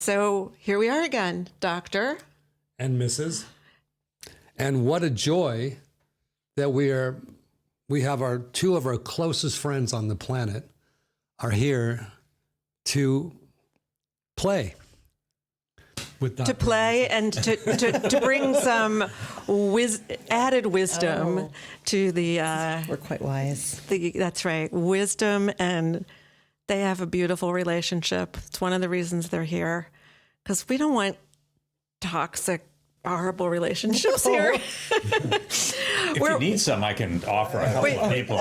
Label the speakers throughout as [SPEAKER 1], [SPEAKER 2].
[SPEAKER 1] So here we are again, Doctor.
[SPEAKER 2] And Mrs. And what a joy that we have two of our closest friends on the planet are here to play.
[SPEAKER 1] To play and to bring some added wisdom to the...
[SPEAKER 3] We're quite wise.
[SPEAKER 1] That's right. Wisdom, and they have a beautiful relationship. It's one of the reasons they're here, because we don't want toxic, horrible relationships here.
[SPEAKER 4] If you need some, I can offer a couple of people.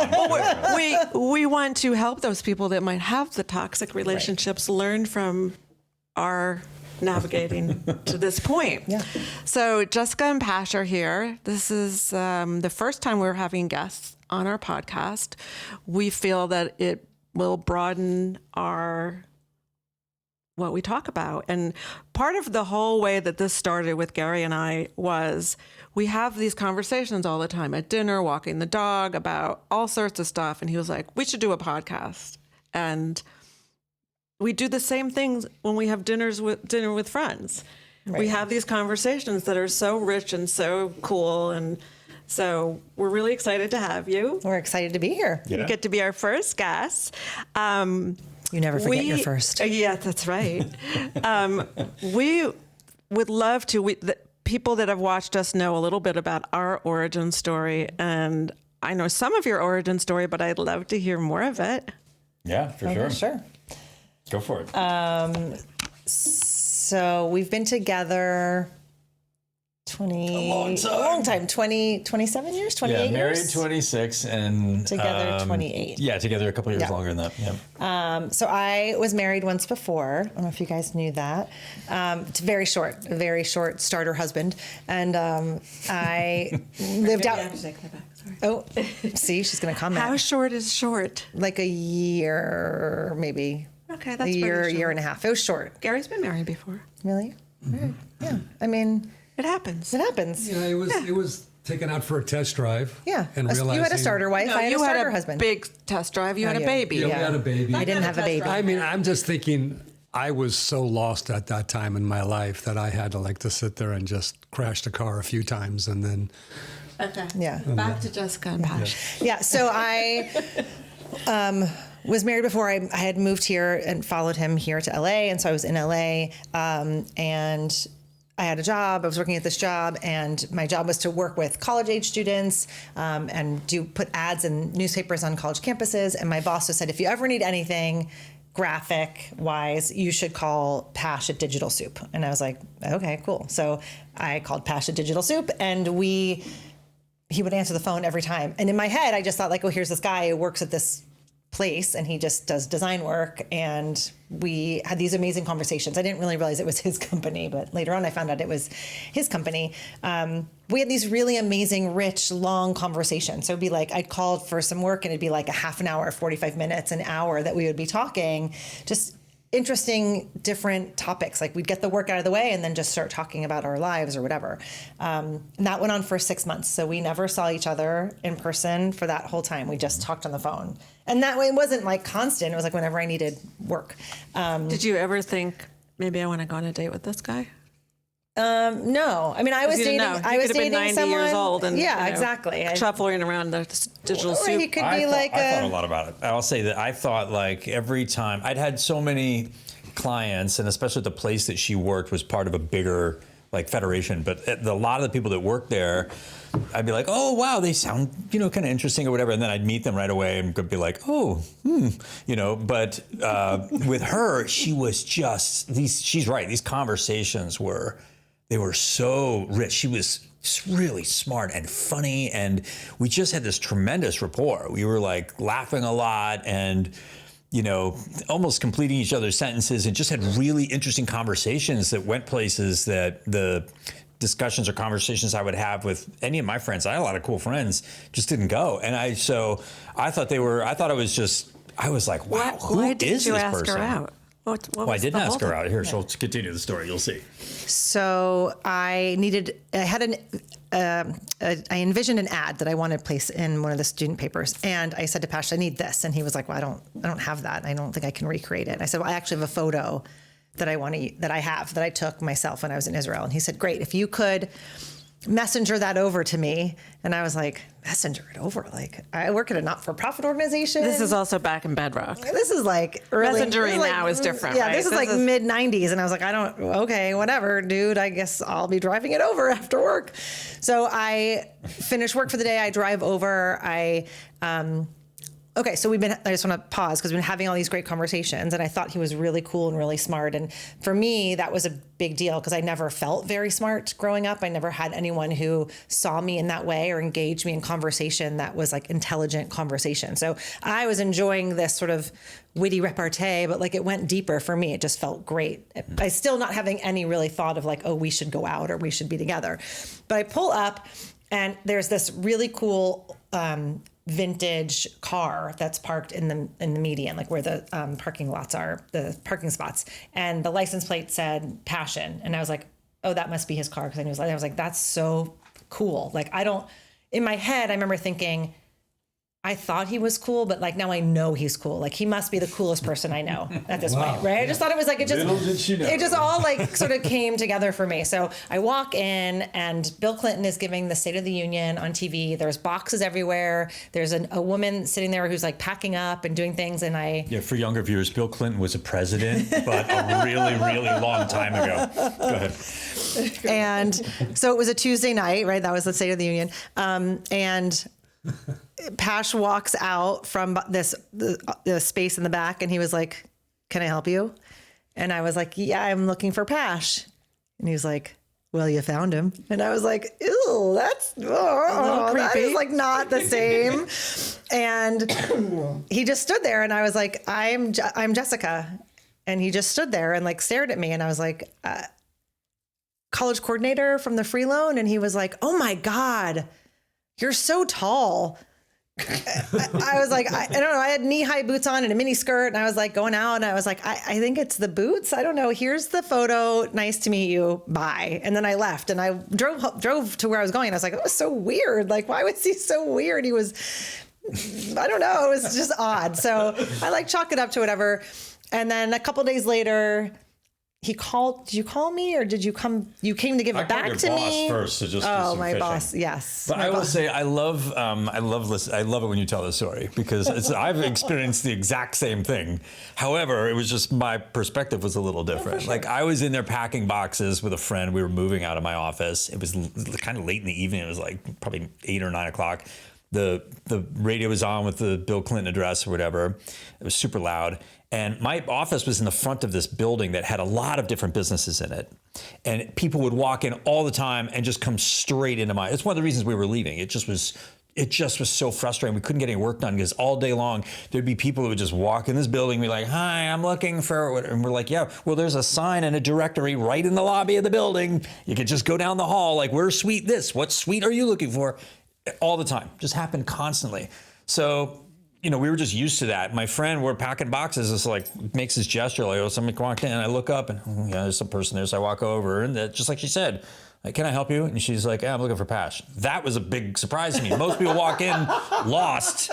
[SPEAKER 1] We want to help those people that might have the toxic relationships learn from our navigating to this point.
[SPEAKER 3] Yeah.
[SPEAKER 1] So Jessica and Pash are here. This is the first time we're having guests on our podcast. We feel that it will broaden what we talk about. And part of the whole way that this started with Gary and I was we have these conversations all the time at dinner, walking the dog, about all sorts of stuff. And he was like, we should do a podcast. And we do the same things when we have dinner with friends. Right. We have these conversations that are so rich and so cool. And so we're really excited to have you.
[SPEAKER 3] We're excited to be here.
[SPEAKER 1] Yeah. You get to be our first guest.
[SPEAKER 3] You never forget your first.
[SPEAKER 1] Yeah, that's right. We would love to. The people that have watched us know a little bit about our origin story. And I know some of your origin story, but I'd love to hear more of it.
[SPEAKER 4] Yeah, for sure.
[SPEAKER 3] Sure.
[SPEAKER 4] Go for it.
[SPEAKER 3] So we've been together a long time, 27 years, 28 years?
[SPEAKER 4] Yeah, married 26 and...
[SPEAKER 3] Together 28.
[SPEAKER 4] Yeah, together a couple years longer than that. Yeah.
[SPEAKER 3] So I was married once before. I don't know if you guys knew that. It's a very short starter husband. And I lived out... Oh, see, she's going to comment.
[SPEAKER 1] How short is short?
[SPEAKER 3] Like a year, maybe.
[SPEAKER 1] Okay, that's
[SPEAKER 3] a year and a half. It was short.
[SPEAKER 1] Gary's been married before.
[SPEAKER 3] Really? Mm-hmm. Yeah. I mean...
[SPEAKER 1] It happens.
[SPEAKER 3] It happens.
[SPEAKER 2] Yeah, it was taken out for a test drive.
[SPEAKER 3] Yeah.
[SPEAKER 2] And realizing...
[SPEAKER 3] You had a starter wife, I had a starter husband.
[SPEAKER 1] Big test drive. You had a baby.
[SPEAKER 2] Yeah, we had a baby.
[SPEAKER 3] I didn't have a baby.
[SPEAKER 2] I mean, I'm just thinking... I was so lost at that time in my life that I had to sit there and just crash the car a few times and then...
[SPEAKER 1] Okay.
[SPEAKER 3] Yeah.
[SPEAKER 1] Back to Jessica and Pash.
[SPEAKER 3] Yeah. So I was married before I had moved here and followed him here to LA. And so I was in LA and I had a job. I was working at this job, and my job was to work with college age students and put ads in newspapers on college campuses. And my boss just said, if you ever need anything graphic wise, you should call Pash at Digital Soup. And I was like, okay, cool. So I called Pash at Digital Soup, and he would answer the phone every time. And in my head, I just thought like, oh, here's this guy who works at this place and he just does design work. And we had these amazing conversations. I didn't really realize it was his company, but later on I found out it was his company. We had these really amazing, rich, long conversations. So it'd be like, I'd called for some work and it'd be like a half an hour, 45 minutes, an hour that we would be talking, just interesting, different topics. Like we'd get the work out of the way and then just start talking about our lives or whatever. And that went on for 6 months. So we never saw each other in person for that whole time. We just talked on the phone. And that way it wasn't like constant. It was like whenever I needed work.
[SPEAKER 1] Did you ever think, maybe I want to go on a date with this guy?
[SPEAKER 3] No, I mean, I was dating. I was dating
[SPEAKER 1] 90
[SPEAKER 3] someone.
[SPEAKER 1] Years old and
[SPEAKER 3] exactly.
[SPEAKER 1] Shuffling around the Digital Soup.
[SPEAKER 3] He could be
[SPEAKER 4] I thought a lot about it. I'll say that I thought like every time I'd had so many clients, and especially the place that she worked was part of a bigger like federation. But a lot of the people that worked there, I'd be like, oh wow, they sound kind of interesting or whatever, and then I'd meet them right away and be like, oh, But with her, she was just She's right. These conversations were so rich. She was really smart and funny, and we just had this tremendous rapport. We were like laughing a lot and, almost completing each other's sentences, and just had really interesting conversations that went places that the discussions or conversations I would have with any of my friends, I had a lot of cool friends, just didn't go. And I thought I was like, wow, who is this person? Why didn't you ask her out? I didn't ask her out. Here, so let's continue the story. You'll see.
[SPEAKER 3] So I envisioned an ad that I wanted to place in one of the student papers. And I said to Pash, I need this. And he was like, well, I don't have that. I don't think I can recreate it. I said, well, I actually have a photo that I took myself when I was in Israel. And he said, great, if you could messenger that over to me. And I was like, messenger it over? Like, I work at a not-for-profit organization.
[SPEAKER 1] This is also back in Bedrock.
[SPEAKER 3] This is like early.
[SPEAKER 1] Messengering now is different,
[SPEAKER 3] Yeah,
[SPEAKER 1] right?
[SPEAKER 3] this is like mid-90s. And I was like, okay, whatever, dude. I guess I'll be driving it over after work. So I finish work for the day. I drive over. Okay, so I just want to pause because we've been having all these great conversations, and I thought he was really cool and really smart. And for me, that was a big deal because I never felt very smart growing up. I never had anyone who saw me in that way or engaged me in conversation that was like intelligent conversation. So I was enjoying this sort of witty repartee, but like it went deeper for me. It just felt great. I still not having any really thought of like, oh, we should go out or we should be together. But I pull up and there's this really cool vintage car that's parked in the median, like where the parking lots are, the parking spots, and the license plate said Passion, and I was like, oh, that must be his car, because I was like, that's so cool. Like, in my head I remember thinking, I thought he was cool, but like now I know he's cool. Like he must be the coolest person I know at this point, right? I just thought it was like, it just all like sort of came together for me. So I walk in and Bill Clinton is giving the State of the Union on TV. There's boxes everywhere. There's a woman sitting there who's like packing up and doing things. And
[SPEAKER 4] for younger viewers, Bill Clinton was a president, but a really, really long time ago. Go ahead.
[SPEAKER 3] And so it was a Tuesday night, right? That was the State of the Union. And Pash walks out from the space in the back and he was like, can I help you? And I was like, yeah, I'm looking for Pash. And he was like, well, you found him. And I was like, ew, that is like not the same. And he just stood there and I was like, I'm Jessica. And he just stood there and like stared at me. And I was like, college coordinator from the Free Loan. And he was like, oh my God, you're so tall. I was like, I don't know. I had knee-high boots on and a mini skirt, and I was like going out, and I was like, I think it's the boots. I don't know. Here's the photo. Nice to meet you. Bye. And then I left, and I drove to where I was going. And I was like, it was so weird. Like, why was he so weird? He was, I don't know. It was just odd. So I like chalk it up to whatever. And then a couple days later, he called. Did you call me or did you come? You came to give it back to me
[SPEAKER 4] first to just
[SPEAKER 3] oh, my boss. Yes.
[SPEAKER 4] But I will say I love it when you tell the story because I've experienced the exact same thing. However, it was just my perspective was a little different. Sure. Like I was in there packing boxes with a friend. We were moving out of my office. It was kind of late in the evening. It was like probably 8 or 9 o'clock. The radio was on with the Bill Clinton address or whatever. It was super loud. And my office was in the front of this building that had a lot of different businesses in it. And people would walk in all the time and just come straight into it's one of the reasons we were leaving. It just was so frustrating. We couldn't get any work done because all day long there'd be people who would just walk in this building and be like, hi, I'm looking for, and we're like, yeah, well, there's a sign and a directory right in the lobby of the building. You could just go down the hall, like, where's suite this? What suite are you looking for? All the time, just happened constantly. So, we were just used to that. My friend, we're packing boxes, just like makes this gesture, like, oh, somebody walked in, and I look up and, oh, yeah, there's some person there. So I walk over and just like she said, like, can I help you? And she's like, yeah, I'm looking for Pash. That was a big surprise to me. Most people walk in lost.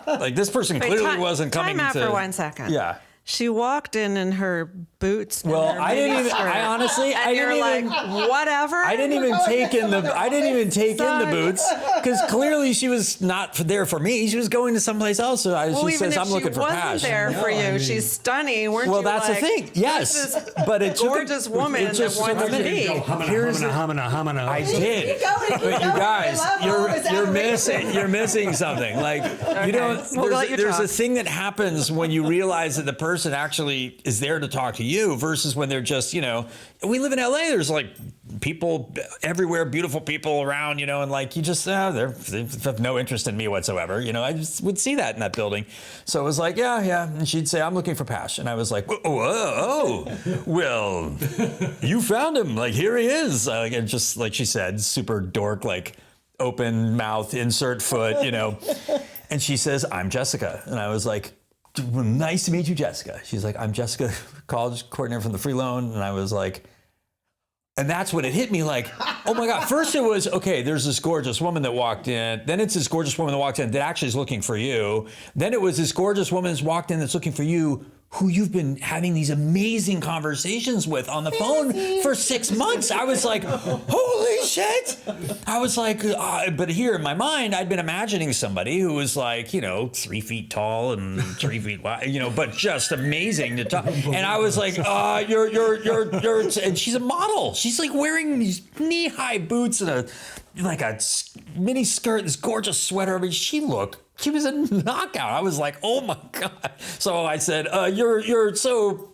[SPEAKER 4] Like this person clearly wasn't coming
[SPEAKER 1] time out
[SPEAKER 4] to.
[SPEAKER 1] for 1 second.
[SPEAKER 4] Yeah.
[SPEAKER 1] She walked in her boots.
[SPEAKER 4] Well, I didn't even. I honestly, I didn't even.
[SPEAKER 1] Whatever.
[SPEAKER 4] I didn't even take in the. I didn't even take in the boots because clearly she was not there for me. She was going to someplace else. So she says, "I'm looking for Pash."
[SPEAKER 1] She wasn't there for you. She's stunning, weren't you?
[SPEAKER 4] Well, that's the thing. Yes, but it's
[SPEAKER 1] gorgeous woman that wants to be.
[SPEAKER 2] Here's hamina.
[SPEAKER 4] I did. But you guys, you're missing something. Like you don't. There's a thing that happens when you realize that the person actually is there to talk to you versus when they're just, we live in LA. There's like people everywhere, beautiful people around, and like you just, they have no interest in me whatsoever. I just would see that in that building. So it was like, yeah. And she'd say, I'm looking for Pash. And I was like, oh, well, you found him. Like, here he is. And just like she said, super dork, like open mouth, insert foot, And she says, I'm Jessica. And I was like, nice to meet you, Jessica. She's like, I'm Jessica, college coordinator from the Free Loan. And I was like, and that's when it hit me like, oh my God. First it was, okay, there's this gorgeous woman that walked in. Then it's this gorgeous woman that walked in that actually is looking for you. Then it was this gorgeous woman that's walked in that's looking for you who you've been having these amazing conversations with on the phone for 6 months. I was like, holy shit. I was like, but here in my mind, I'd been imagining somebody who was like, 3 feet tall and 3 feet wide, but just amazing to talk. And I was like, you're, and she's a model. She's like wearing these knee-high boots and a mini skirt, this gorgeous sweater. I mean, she was a knockout. I was like, oh my God. So I said, you're so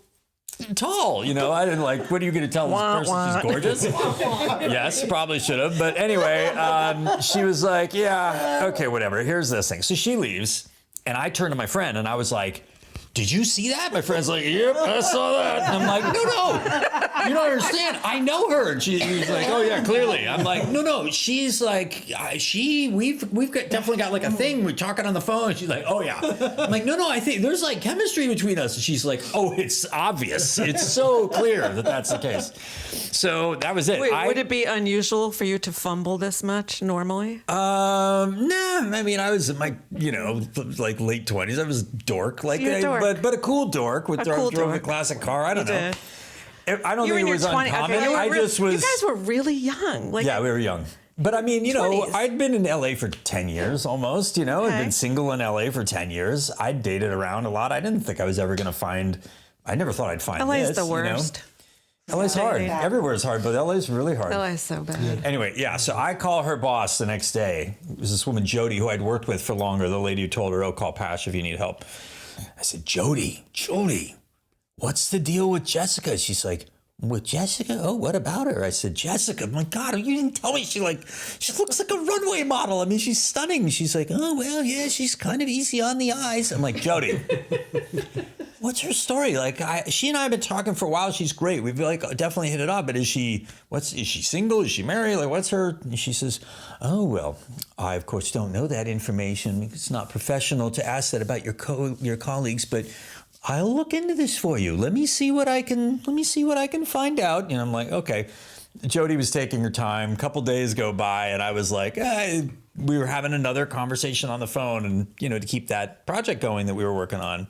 [SPEAKER 4] tall. I didn't what are you going to tell this person she's gorgeous? Yes, probably should have. But anyway, she was like, yeah, okay, whatever. Here's this thing. So she leaves and I turned to my friend and I was like, did you see that? My friend's like, yep, I saw that. And I'm like, no, you don't understand. I know her. And she's like, oh yeah, clearly. I'm like, no. She's like, we've definitely got a thing. We're talking on the phone. She's like, oh yeah. I'm like, no, I think there's chemistry between us. And she's like, oh, it's obvious. It's so clear that that's the case. So that was it.
[SPEAKER 1] Wait, would it be unusual for you to fumble this much normally?
[SPEAKER 4] Nah. I mean, I was in my, late 20s. I was a dork. But a cool dork with drove a classic car. I don't know. I don't think it was uncommon.
[SPEAKER 1] You guys were really young.
[SPEAKER 4] Yeah, we were young. But I mean, 20s. I'd been in LA for 10 years almost, I'd been single in LA for 10 years. I dated around a lot. I didn't think I was ever going to I never thought I'd find
[SPEAKER 1] LA's
[SPEAKER 4] this.
[SPEAKER 1] the worst.
[SPEAKER 4] LA's hard. Everywhere is hard, but LA's really hard.
[SPEAKER 1] LA's so bad.
[SPEAKER 4] Anyway, yeah, so I call her boss the next day. It was this woman, Jody, who I'd worked with for longer, the lady who told her, call Pash if you need help. I said, Jody, what's the deal with Jessica? She's like, with Jessica? Oh, what about her? I said, Jessica. My God, you didn't tell me. She looks like a runway model. I mean, she's stunning. She's like, oh, well, yeah, she's kind of easy on the eyes. I'm like, Jody, what's her story? She and I have been talking for a while. She's great. We've definitely hit it off. But is she single? Is she married? What's her? And she says, oh, well, I of course don't know that information. It's not professional to ask that about your colleagues, but I'll look into this for you. Let me see what I can find out. And I'm like, okay. Jody was taking her time. A couple days go by, and I was like, we were having another conversation on the phone, and to keep that project going that we were working on.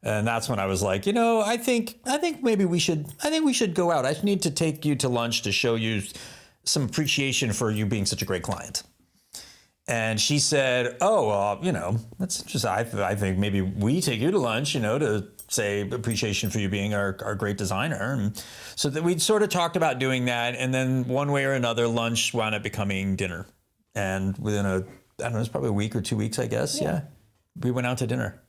[SPEAKER 4] And that's when I was like, I think maybe we should go out. I need to take you to lunch to show you some appreciation for you being such a great client. And she said, oh, well, that's just, I think maybe we take you to lunch, to say appreciation for you being our great designer. And so that we'd sort of talked about doing that. And then one way or another, lunch wound up becoming dinner. And within I don't know, it was probably a week or 2 weeks, I guess. Yeah. We went out to dinner.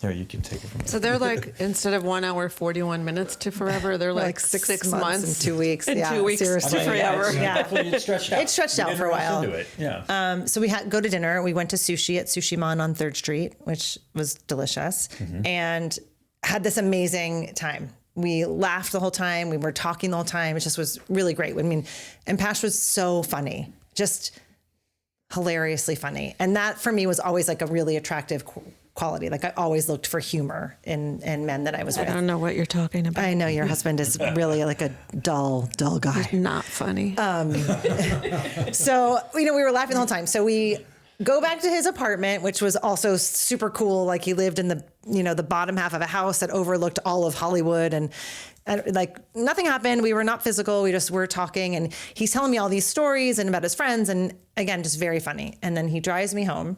[SPEAKER 4] Here, you can take it from there.
[SPEAKER 1] So they're instead of 1 hour, 41 minutes to forever, they're like 6 months
[SPEAKER 3] and 2 weeks.
[SPEAKER 1] And 2 weeks
[SPEAKER 3] seriously.
[SPEAKER 1] to forever.
[SPEAKER 4] It stretched out.
[SPEAKER 3] It stretched out for a while.
[SPEAKER 4] Into it. Yeah.
[SPEAKER 3] So we go to dinner. We went to sushi at Sushi Man on 3rd Street, which was delicious, and had this amazing time. We laughed the whole time. We were talking the whole time. It just was really great. I mean, and Pash was so funny, just hilariously funny. And that for me was always a really attractive quality. I always looked for humor in men that I was with.
[SPEAKER 1] I don't know what you're talking about.
[SPEAKER 3] I know your husband is really a dull guy.
[SPEAKER 1] He's not funny.
[SPEAKER 3] So, we were laughing the whole time. So we go back to his apartment, which was also super cool. He lived in the bottom half of a house that overlooked all of Hollywood, and nothing happened. We were not physical. We just were talking, and he's telling me all these stories and about his friends. And again, just very funny. And then he drives me home.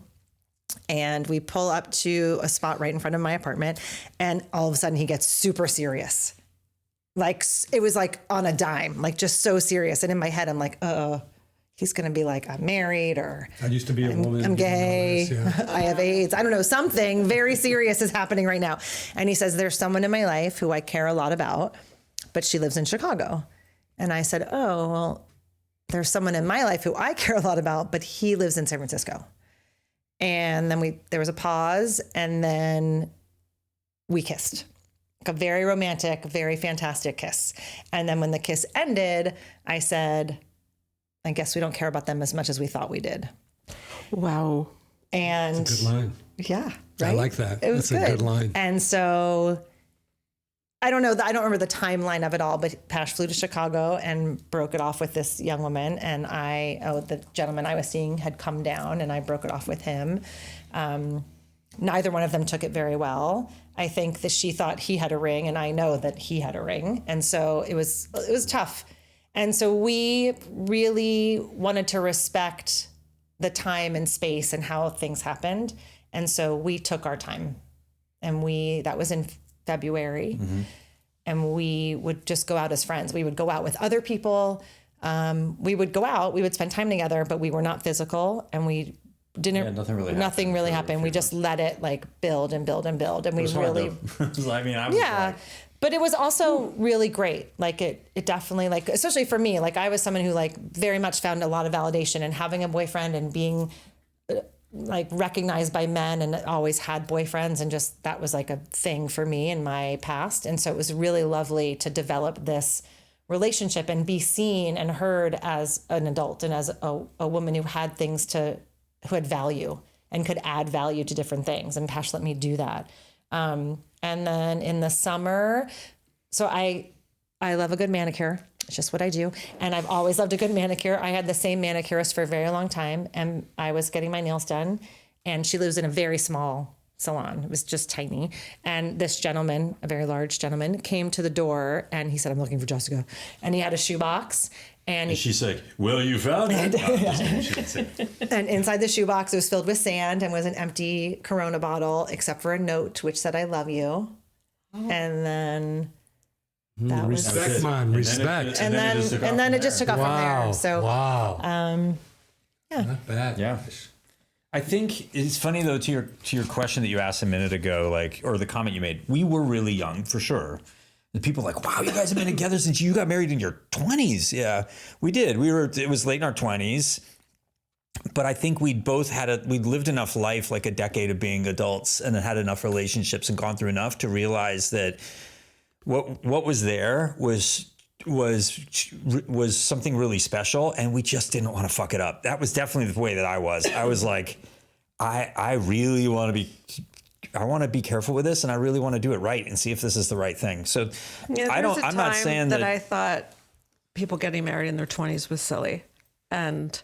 [SPEAKER 3] And we pull up to a spot right in front of my apartment, and all of a sudden he gets super serious. It was on a dime, just so serious. And in my head, I'm like, he's going to be like, I'm married, or
[SPEAKER 2] I used to be a woman.
[SPEAKER 3] I'm gay.
[SPEAKER 2] Yeah.
[SPEAKER 3] I have AIDS. I don't know. Something very serious is happening right now. And he says, there's someone in my life who I care a lot about, but she lives in Chicago. And I said, oh, well, there's someone in my life who I care a lot about, but he lives in San Francisco. And then there was a pause, and then we kissed. A very romantic, very fantastic kiss. And then when the kiss ended, I said, I guess we don't care about them as much as we thought we did.
[SPEAKER 1] Wow.
[SPEAKER 3] And
[SPEAKER 2] that's a good line.
[SPEAKER 3] Yeah. Right?
[SPEAKER 2] I like that.
[SPEAKER 3] It was
[SPEAKER 2] That's a good line.
[SPEAKER 3] And so I don't know. I don't remember the timeline of it all, but Pash flew to Chicago and broke it off with this young woman. And the gentleman I was seeing had come down, and I broke it off with him. neither one of them took it very well. I think that she thought he had a ring, and I know that he had a ring. And so it was tough. And so we really wanted to respect the time and space and how things happened. And so we took our time, and that was in February. And we would just go out as friends. We would go out with other people. We would go out, we would spend time together, but we were not physical, and we didn't, nothing really happened. We just let it like build and build and build. And we really,
[SPEAKER 4] I mean, I was like,
[SPEAKER 3] but it was also really great. Like it definitely, like, especially for me, like I was someone who like very much found a lot of validation in having a boyfriend and being like recognized by men, and always had boyfriends, and just that was like a thing for me in my past. And so it was really lovely to develop this relationship and be seen and heard as an adult and as a woman who had who had value and could add value to different things. And Pash let me do that. And then in the summer, so I love a good manicure. It's just what I do. And I've always loved a good manicure. I had the same manicurist for a very long time, and I was getting my nails done, and she lives in a very small salon. It was just tiny. And this gentleman, a very large gentleman, came to the door, and he said, "I'm looking for Jessica." And he had a shoebox. And
[SPEAKER 4] she's like, "Well, you found it."
[SPEAKER 3] And inside the shoebox, it was filled with sand and was an empty Corona bottle, except for a note which said, "I love you." And then that was
[SPEAKER 2] respect, man, respect.
[SPEAKER 3] And then it just took off from there. So
[SPEAKER 2] not bad.
[SPEAKER 4] Yeah. I think it's funny though, to your question that you asked a minute ago, like, or the comment you made, we were really young for sure. And people are like, "Wow, you guys have been together since you got married in your 20s. Yeah, we did. It was late in our 20s. But I think we'd lived enough life, like a decade of being adults, and had enough relationships and gone through enough to realize that what was there was something really special, and we just didn't want to fuck it up. That was definitely the way that I was. I was like, I really want to be careful with this, and I really want to do it right and see if this is the right thing. So I'm not saying that
[SPEAKER 1] I thought people getting married in their 20s was silly. And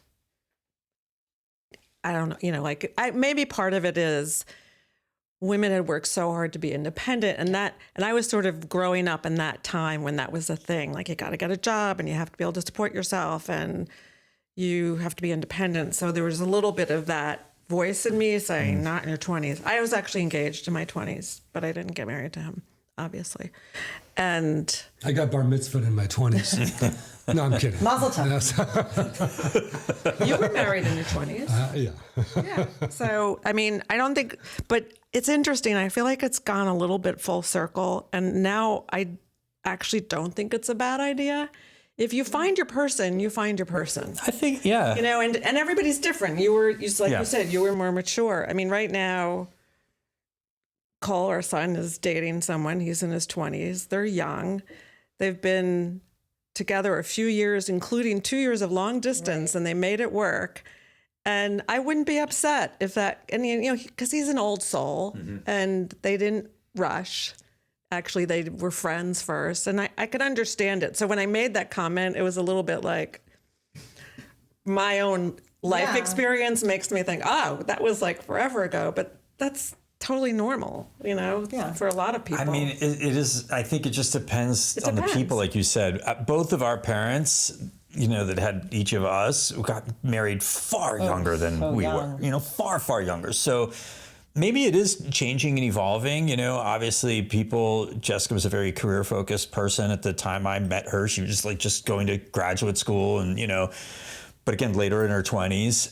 [SPEAKER 1] I don't know, like maybe part of it is women had worked so hard to be independent, and I was sort of growing up in that time when that was a thing. Like, you got to get a job, and you have to be able to support yourself, and you have to be independent. So there was a little bit of that voice in me saying, "Not in your 20s." I was actually engaged in my 20s, but I didn't get married to him, obviously. And
[SPEAKER 2] I got bar mitzvahed in my 20s. No, I'm kidding.
[SPEAKER 3] Mazel tov.
[SPEAKER 1] you were married in your 20s.
[SPEAKER 2] Yeah.
[SPEAKER 1] Yeah. So, I mean, I don't think, but it's interesting. I feel like it's gone a little bit full circle. And now I actually don't think it's a bad idea. If you find your person, you find your person.
[SPEAKER 4] I think, yeah.
[SPEAKER 1] And everybody's different. You said, you were more mature. I mean, right now, Cole, our son, is dating someone. He's in his 20s. They're young. They've been together a few years, including 2 years of long distance, and they made it work. And I wouldn't be upset if that, and because he's an old soul, and they didn't rush. Actually, they were friends first, and I could understand it. So when I made that comment, it was a little bit like my own life experience makes me think, oh, that was like forever ago, but that's totally normal, for a lot of people.
[SPEAKER 4] I mean, it is, I think it just depends on the people, like you said. Both of our parents, that had each of us, got married far younger than we were, far, far younger. So maybe it is changing and evolving. Obviously Jessica was a very career focused person at the time I met her. She was just going to graduate school and, but again, later in her 20s.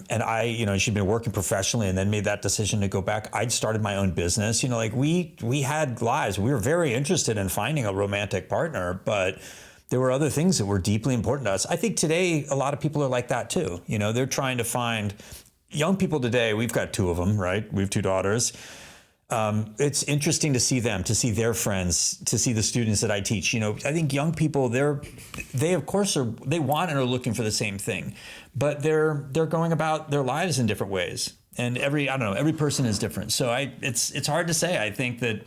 [SPEAKER 4] And I, she'd been working professionally and then made that decision to go back. I'd started my own business, we had lives. We were very interested in finding a romantic partner, but there were other things that were deeply important to us. I think today, a lot of people are like that too. They're trying to find young people today. We've got two of them, right? We have two daughters. It's interesting to see them, to see their friends, to see the students that I teach. I think young people, they of course they want and are looking for the same thing, but they're going about their lives in different ways. And every person is different. So it's hard to say. I think that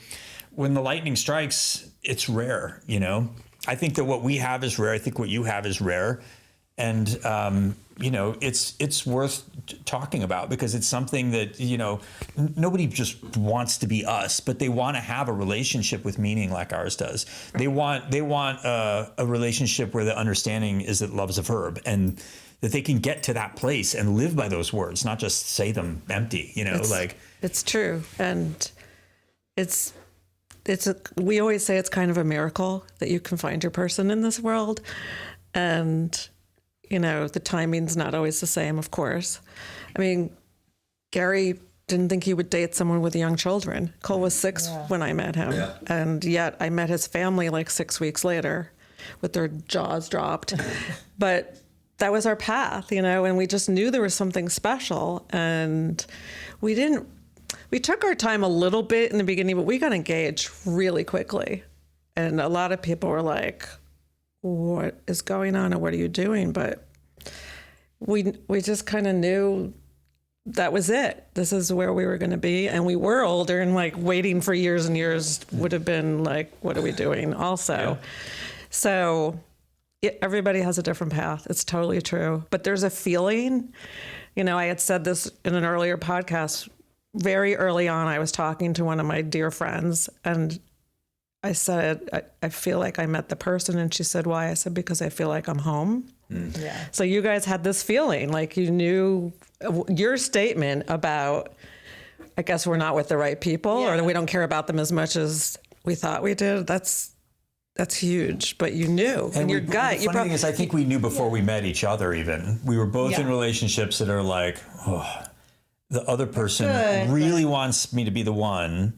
[SPEAKER 4] when the lightning strikes, it's rare. I think that what we have is rare. I think what you have is rare. And it's worth talking about because it's something that, nobody just wants to be us, but they want to have a relationship with meaning like ours does. They want a relationship where the understanding is that love's a verb and that they can get to that place and live by those words, not just say them empty,
[SPEAKER 1] It's true. And we always say it's kind of a miracle that you can find your person in this world. And, the timing's not always the same, of course. I mean, Gary didn't think he would date someone with young children. Cole was 6 when I met him. Yeah. And yet I met his family like 6 weeks later with their jaws dropped. But that was our path, and we just knew there was something special. And we took our time a little bit in the beginning, but we got engaged really quickly. And a lot of people were like, what is going on and what are you doing? But we just kind of knew that was it. This is where we were going to be. And we were older and like waiting for years and years would have been like, what are we doing also? Yeah. So everybody has a different path. It's totally true. But there's a feeling, I had said this in an earlier podcast. Very early on, I was talking to one of my dear friends and I said, I feel like I met the person. And she said, why? I said, because I feel like I'm home. Mm. Yeah. So you guys had this feeling like you knew your statement about, I guess we're not with the right people or we don't care about them as much as we thought we did. That's huge, but you knew in your gut.
[SPEAKER 4] The funny thing is, I think we knew before we met each other even. We were both in relationships that are like, the other person really wants me to be the one.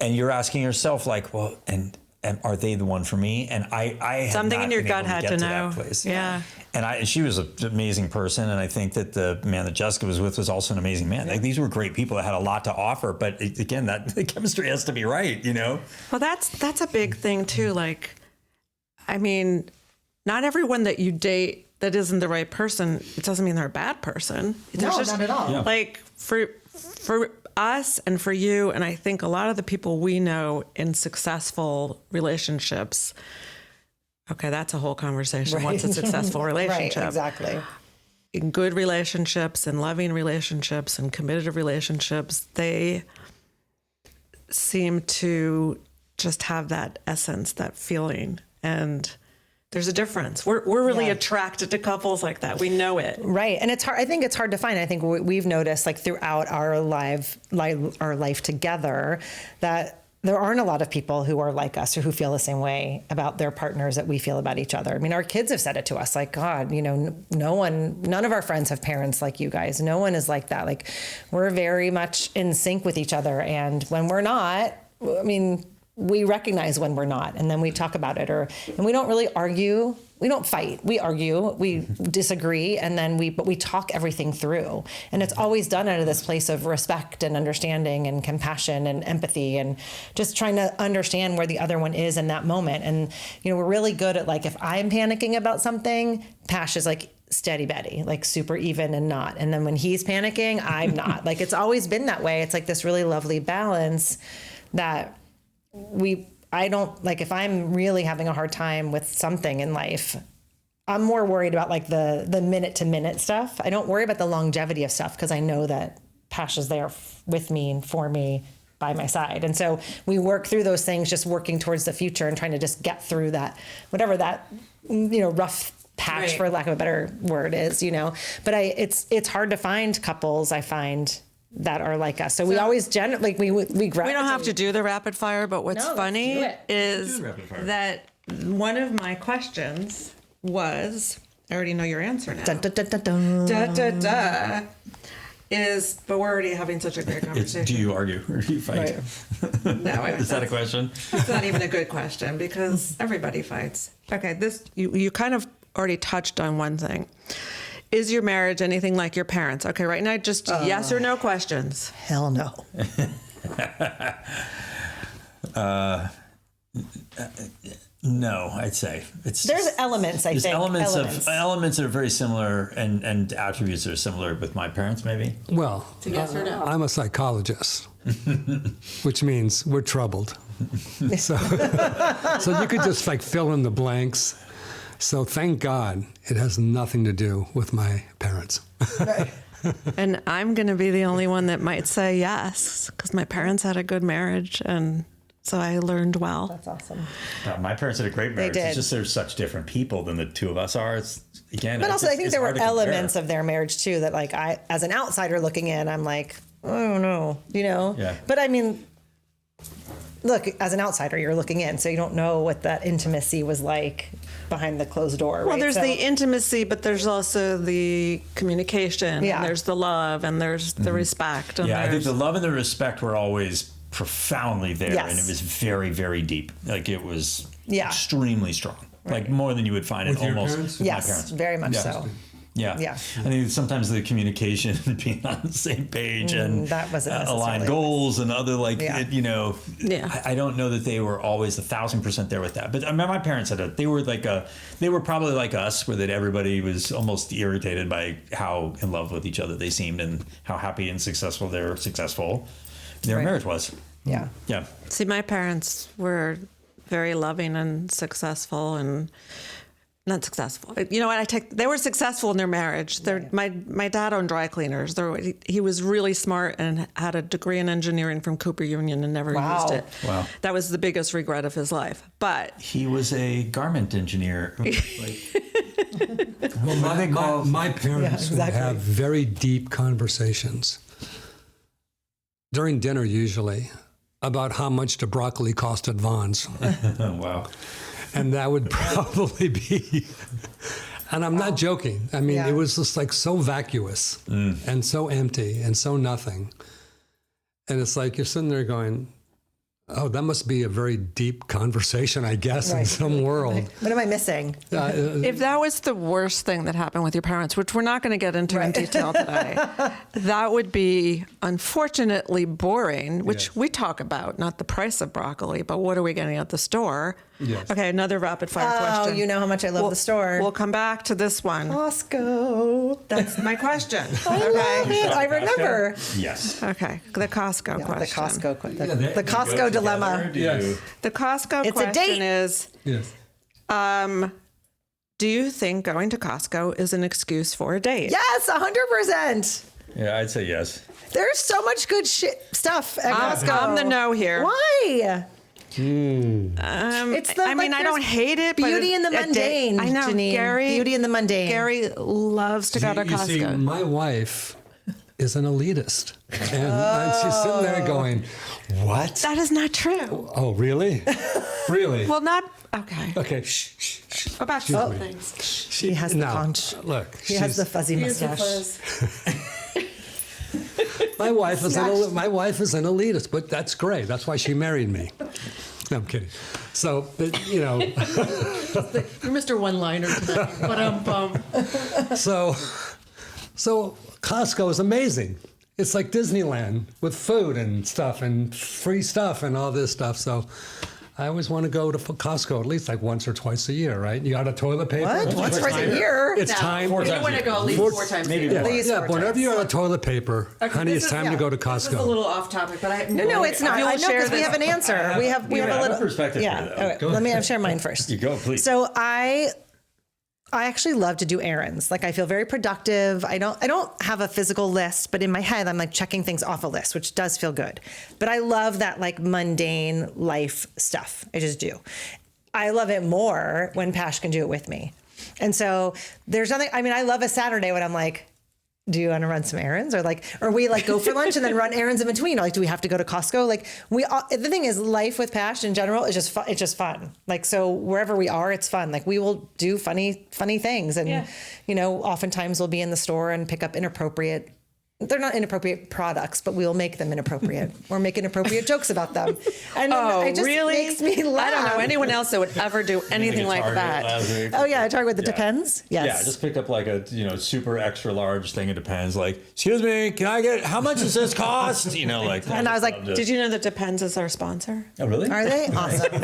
[SPEAKER 4] And you're asking yourself like, well, and are they the one for me? And I
[SPEAKER 1] something in your gut had to know. Yeah.
[SPEAKER 4] And she was an amazing person. And I think that the man that Jessica was with was also an amazing man. Like these were great people that had a lot to offer. But again, the chemistry has to be right, Well,
[SPEAKER 1] that's a big thing too. Like, I mean, not everyone that you date that isn't the right person, it doesn't mean they're a bad person.
[SPEAKER 3] No, not at all. Yeah.
[SPEAKER 1] Like for us and for you, and I think a lot of the people we know in successful relationships, okay, that's a whole conversation. Right. What's a successful relationship?
[SPEAKER 3] Right, exactly.
[SPEAKER 1] In good relationships and loving relationships and committed relationships, they seem to just have that essence, that feeling. And there's a difference. We're really attracted to couples like that. We know it.
[SPEAKER 3] Right. And it's hard. I think it's hard to find. I think we've noticed like throughout our life together that there aren't a lot of people who are like us or who feel the same way about their partners that we feel about each other. I mean, our kids have said it to us like, God, none of our friends have parents like you guys. No one is like that. Like we're very much in sync with each other. And when we're not, I mean, we recognize when we're not, and then we talk about it, and we don't really argue. We don't fight. We argue. We disagree, and then we talk everything through. And it's always done out of this place of respect and understanding and compassion and empathy, and just trying to understand where the other one is in that moment. And we're really good at like if I'm panicking about something, Pash is like steady Betty, like super even and not. And then when he's panicking, I'm not. Like it's always been that way. It's like this really lovely balance that. I don't like if I'm really having a hard time with something in life, I'm more worried about like the minute to minute stuff. I don't worry about the longevity of stuff because I know that Pash is there with me and for me by my side. And so we work through those things, just working towards the future and trying to just get through that, whatever that, rough patch, right, for lack of a better word is, but it's hard to find couples, I find, that are like us. So we always we
[SPEAKER 1] don't have to do the rapid fire, but what's funny is that one of my questions was, I already know your answer now. Dun, dun, dun, dun, dun. Da, da, da, but we're already having such a great conversation.
[SPEAKER 4] Do you argue or do you fight? Right.
[SPEAKER 1] No,
[SPEAKER 4] is that a question?
[SPEAKER 1] It's not even a good question because everybody fights. Okay, you kind of already touched on one thing. Is your marriage anything like your parents? Okay, right now, just yes or no questions.
[SPEAKER 3] Hell no.
[SPEAKER 4] No, I'd say
[SPEAKER 3] there's elements. I think
[SPEAKER 4] elements that are very similar and attributes that are similar with my parents. Maybe.
[SPEAKER 2] Well,
[SPEAKER 1] yes or no?
[SPEAKER 2] I'm a psychologist, which means we're troubled. So you could just like fill in the blanks. So thank God it has nothing to do with my parents.
[SPEAKER 1] And I'm going to be the only one that might say yes, because my parents had a good marriage, and so I learned well.
[SPEAKER 3] That's awesome.
[SPEAKER 4] My parents had a great marriage.
[SPEAKER 3] did.
[SPEAKER 4] It's just they're such different people than the two of us are. It's again.
[SPEAKER 3] But also, I think there were
[SPEAKER 4] hard to compare.
[SPEAKER 3] elements of their marriage too that, like, I, as an outsider looking in, I'm like, I don't know,
[SPEAKER 4] Yeah.
[SPEAKER 3] But I mean, look, as an outsider, you're looking in, so you don't know what that intimacy was like behind the closed door.
[SPEAKER 1] Well,
[SPEAKER 3] right?
[SPEAKER 1] there's
[SPEAKER 3] So-
[SPEAKER 1] the intimacy, but there's also the communication.
[SPEAKER 3] Yeah.
[SPEAKER 1] And there's the love, and there's the respect. And
[SPEAKER 4] Yeah, I think
[SPEAKER 1] there's-
[SPEAKER 4] the love and the respect were always profoundly there,
[SPEAKER 3] Yes.
[SPEAKER 4] and it was very, very deep. Like it was
[SPEAKER 3] Yeah.
[SPEAKER 4] extremely strong, like more than you would find
[SPEAKER 2] With
[SPEAKER 4] in
[SPEAKER 2] your
[SPEAKER 4] almost
[SPEAKER 2] parents?
[SPEAKER 4] with my
[SPEAKER 3] Yes,
[SPEAKER 4] parents.
[SPEAKER 3] very much
[SPEAKER 4] Yeah.
[SPEAKER 3] so.
[SPEAKER 4] Yeah.
[SPEAKER 3] Yeah.
[SPEAKER 4] I think sometimes the communication and being on the same page and
[SPEAKER 3] that wasn't
[SPEAKER 4] aligned
[SPEAKER 3] necessarily
[SPEAKER 4] goals and other
[SPEAKER 3] Yeah.
[SPEAKER 1] Yeah.
[SPEAKER 4] I don't know that they were always 1,000% there with that. But I mean, my parents they were probably like us, where that everybody was almost irritated by how in love with each other they seemed and how happy and successful their
[SPEAKER 3] Right.
[SPEAKER 4] marriage was.
[SPEAKER 3] Yeah.
[SPEAKER 4] Yeah.
[SPEAKER 1] See, my parents were very loving and successful, and not successful. You know what? They were successful in their marriage. My dad owned dry cleaners. He was really smart and had a degree in engineering from Cooper Union and never
[SPEAKER 3] Wow.
[SPEAKER 1] used it.
[SPEAKER 4] Wow.
[SPEAKER 1] That was the biggest regret of his life. But
[SPEAKER 4] He was a garment engineer.
[SPEAKER 2] Well, my parents would
[SPEAKER 3] exactly.
[SPEAKER 2] have very deep conversations during dinner, usually, about how much the broccoli cost at Vaughn's.
[SPEAKER 4] Oh, wow.
[SPEAKER 2] And that would probably be, and I'm not joking. I mean,
[SPEAKER 3] Yeah.
[SPEAKER 2] it was just like so vacuous and so empty and so nothing. And it's like you're sitting there going, oh, that must be a very deep conversation, I guess, in
[SPEAKER 3] Right.
[SPEAKER 2] some world.
[SPEAKER 3] What am I missing?
[SPEAKER 1] if that was the worst thing that happened with your parents, which we're not going to get into in detail today, that would be unfortunately boring, which
[SPEAKER 2] Yes.
[SPEAKER 1] we talk about, not the price of broccoli, but what are we getting at the store?
[SPEAKER 2] Yes.
[SPEAKER 1] Okay, another rapid fire
[SPEAKER 3] Oh,
[SPEAKER 1] question.
[SPEAKER 3] you know how much I love the store.
[SPEAKER 1] We'll come back to this one.
[SPEAKER 3] Costco.
[SPEAKER 1] That's my question.
[SPEAKER 3] I love it. I remember.
[SPEAKER 4] Yes.
[SPEAKER 1] Okay, the Costco
[SPEAKER 3] Yeah,
[SPEAKER 1] question.
[SPEAKER 3] the Costco dilemma.
[SPEAKER 2] Yes.
[SPEAKER 1] The Costco
[SPEAKER 3] It's a
[SPEAKER 1] question
[SPEAKER 3] date.
[SPEAKER 1] is,
[SPEAKER 2] Yes.
[SPEAKER 1] do you think going to Costco is an excuse for a date?
[SPEAKER 3] Yes, 100%.
[SPEAKER 4] Yeah, I'd say yes.
[SPEAKER 3] There's so much good stuff at Costco.
[SPEAKER 1] I'm the no here.
[SPEAKER 3] Why?
[SPEAKER 1] It's
[SPEAKER 3] the,
[SPEAKER 1] I mean,
[SPEAKER 3] like,
[SPEAKER 1] I don't
[SPEAKER 3] there's
[SPEAKER 1] hate it, but
[SPEAKER 3] Beauty in the
[SPEAKER 1] a date-
[SPEAKER 3] mundane.
[SPEAKER 1] I know,
[SPEAKER 3] Janine.
[SPEAKER 1] Gary.
[SPEAKER 3] Beauty in the mundane.
[SPEAKER 1] Gary loves to go to
[SPEAKER 2] You see,
[SPEAKER 1] Costco.
[SPEAKER 2] my wife is an elitist. And she's sitting there going, what?
[SPEAKER 1] That is not true.
[SPEAKER 2] Oh, really? Really?
[SPEAKER 1] Well, not okay.
[SPEAKER 2] Okay. Shh, shh, shh.
[SPEAKER 1] About some things.
[SPEAKER 3] He has the
[SPEAKER 2] No,
[SPEAKER 3] conch.
[SPEAKER 2] look.
[SPEAKER 3] He has the fuzzy mustache.
[SPEAKER 2] My wife is an elitist, but that's great. That's why she married me. No, I'm kidding. So, but, you know,
[SPEAKER 1] You're Mr. One-Liner today.
[SPEAKER 2] so Costco is amazing. It's like Disneyland with food and stuff and free stuff and all this stuff. So I always want to go to Costco at least like once or twice a year, right? You got a toilet paper.
[SPEAKER 3] What? Once twice a year?
[SPEAKER 2] It's time.
[SPEAKER 4] Four times a year.
[SPEAKER 1] go at least 4 times a year.
[SPEAKER 2] Yeah,
[SPEAKER 3] At least
[SPEAKER 2] yeah,
[SPEAKER 3] 4
[SPEAKER 2] but whenever
[SPEAKER 3] times.
[SPEAKER 2] you're on toilet paper, honey, it's time to go to
[SPEAKER 1] This is a
[SPEAKER 2] Costco.
[SPEAKER 1] little off topic, but I
[SPEAKER 3] No, it's not.
[SPEAKER 1] You'll
[SPEAKER 3] I know
[SPEAKER 1] share
[SPEAKER 3] because we
[SPEAKER 1] this.
[SPEAKER 3] have an answer. We have a little
[SPEAKER 4] perspective
[SPEAKER 3] Yeah.
[SPEAKER 4] here, though.
[SPEAKER 3] All right,
[SPEAKER 2] Go
[SPEAKER 3] let me
[SPEAKER 2] ahead.
[SPEAKER 3] share mine first.
[SPEAKER 4] You go, please.
[SPEAKER 3] So I actually love to do errands. Like I feel very productive. I don't have a physical list, but in my head I'm like checking things off a list, which does feel good. But I love that like mundane life stuff. I just do. I love it more when Pash can do it with me. And so there's nothing, I mean, I love a Saturday when I'm like, do you want to run some errands? Or we like go for lunch and then run errands in between. Or like, do we have to go to Costco? Like the thing is life with Pash in general is just fun. It's just fun. Like, so wherever we are, it's fun. Like we will do funny things. And, you know, oftentimes we'll be in the store and pick up they're not inappropriate products, but we'll make them inappropriate or make inappropriate jokes about them. And it just
[SPEAKER 1] really?
[SPEAKER 3] makes me laugh.
[SPEAKER 1] I don't know anyone else that would ever do anything like that.
[SPEAKER 3] Oh yeah, I talk about the Depends. Yes.
[SPEAKER 4] Yeah, just picked up like a super extra large thing. It depends. Like, excuse me, can I get? How much does this cost? You know, like.
[SPEAKER 3] And I was like,
[SPEAKER 1] Did you know that Depends is our sponsor?
[SPEAKER 4] Oh, really?
[SPEAKER 3] Are they? Awesome.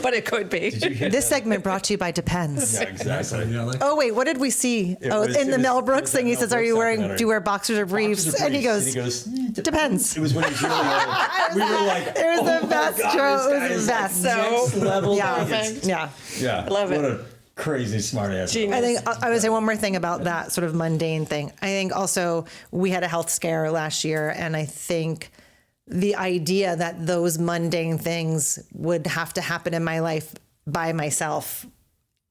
[SPEAKER 1] But it could be.
[SPEAKER 3] This segment brought to you by Depends.
[SPEAKER 4] Yeah, exactly.
[SPEAKER 2] Yeah, like,
[SPEAKER 3] Oh wait, what did we see?
[SPEAKER 4] It
[SPEAKER 3] Oh,
[SPEAKER 4] was-
[SPEAKER 3] in
[SPEAKER 4] it
[SPEAKER 3] the
[SPEAKER 4] was-
[SPEAKER 3] Mel
[SPEAKER 4] it
[SPEAKER 3] Brooks
[SPEAKER 4] was
[SPEAKER 3] thing,
[SPEAKER 4] that
[SPEAKER 3] he
[SPEAKER 4] Mel
[SPEAKER 3] says, "Are you
[SPEAKER 4] Brooks
[SPEAKER 3] wearing?
[SPEAKER 4] documentary.
[SPEAKER 3] Do you wear boxers or briefs?"
[SPEAKER 4] Boxers or
[SPEAKER 3] And he
[SPEAKER 4] briefs.
[SPEAKER 3] goes,
[SPEAKER 4] "Depends." It was when he was really young. We were like,
[SPEAKER 3] "It was
[SPEAKER 4] oh
[SPEAKER 3] the
[SPEAKER 4] my
[SPEAKER 3] best
[SPEAKER 4] God,
[SPEAKER 3] joke.
[SPEAKER 4] this
[SPEAKER 3] It
[SPEAKER 4] guy
[SPEAKER 3] was
[SPEAKER 4] is
[SPEAKER 3] the
[SPEAKER 4] like
[SPEAKER 3] best."
[SPEAKER 4] next level.
[SPEAKER 3] Yeah,
[SPEAKER 4] Like, it's-
[SPEAKER 3] yeah.
[SPEAKER 4] Yeah,
[SPEAKER 1] Love it.
[SPEAKER 4] crazy smart ass.
[SPEAKER 1] Genius.
[SPEAKER 3] I think I would say one more thing about that sort of mundane thing. I think also we had a health scare last year, and I think the idea that those mundane things would have to happen in my life by myself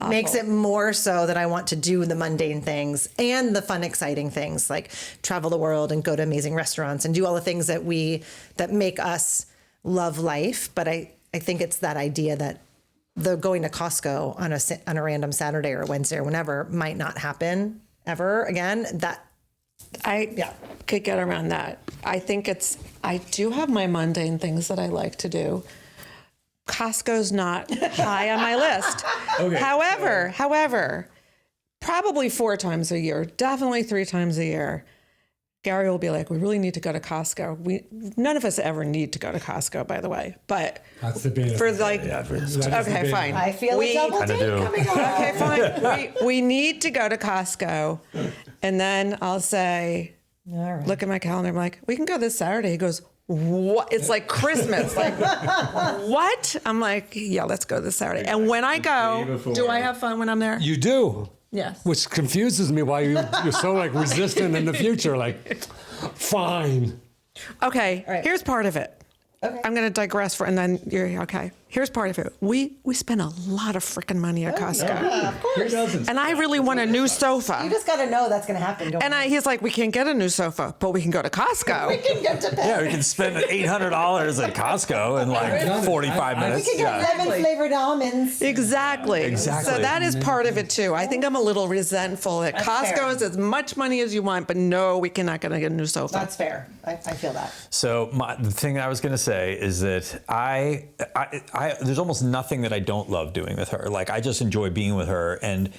[SPEAKER 3] makes it more so that I want to do the mundane things and the fun, exciting things like travel the world and go to amazing restaurants and do all the things that make us love life. But I think it's that idea that the going to Costco on a random Saturday or Wednesday or whenever might not happen ever again.
[SPEAKER 1] I could get around that. I do have my mundane things that I like to do. Costco's not high on my list.
[SPEAKER 4] Okay.
[SPEAKER 1] However, probably 4 times a year, definitely 3 times a year, Gary will be like, we really need to go to Costco. None of us ever need to go to Costco, by the way, but
[SPEAKER 2] That's the beta.
[SPEAKER 1] for like, okay, fine.
[SPEAKER 3] I feel a double date coming on.
[SPEAKER 1] Okay, fine. We need to go to Costco. And then I'll say,
[SPEAKER 3] All right.
[SPEAKER 1] look at my calendar. I'm like, we can go this Saturday. He goes, what? It's like Christmas. Like, what? I'm like, yeah, let's go this Saturday. And when I go, do I have fun when I'm there?
[SPEAKER 2] You do.
[SPEAKER 1] Yes.
[SPEAKER 2] Which confuses me why you're so like resistant in the future. Like, fine.
[SPEAKER 1] Okay,
[SPEAKER 3] right.
[SPEAKER 1] here's part of it.
[SPEAKER 3] Okay.
[SPEAKER 1] I'm going to digress and then you're okay. Here's part of it. We spend a lot of freaking money at Costco.
[SPEAKER 3] Yeah, of course.
[SPEAKER 4] Who doesn't?
[SPEAKER 1] And I really want a new sofa.
[SPEAKER 3] You just got to know that's going to happen. Don't
[SPEAKER 1] And he's like, we can't get a new sofa, but we can go to Costco.
[SPEAKER 3] we can get to bed.
[SPEAKER 4] Yeah, we can spend $800 at Costco in like 45
[SPEAKER 3] We
[SPEAKER 4] minutes.
[SPEAKER 3] can get lemon flavored almonds.
[SPEAKER 1] Exactly.
[SPEAKER 4] Exactly.
[SPEAKER 1] So that is part of it too. I think I'm a little resentful at Costco
[SPEAKER 3] fair.
[SPEAKER 1] is as much money as you want, but no, we cannot going to get a new sofa.
[SPEAKER 3] That's fair. I feel that.
[SPEAKER 4] So the thing I was going to say is that I there's almost nothing that I don't love doing with her. Like, I just enjoy being with her. And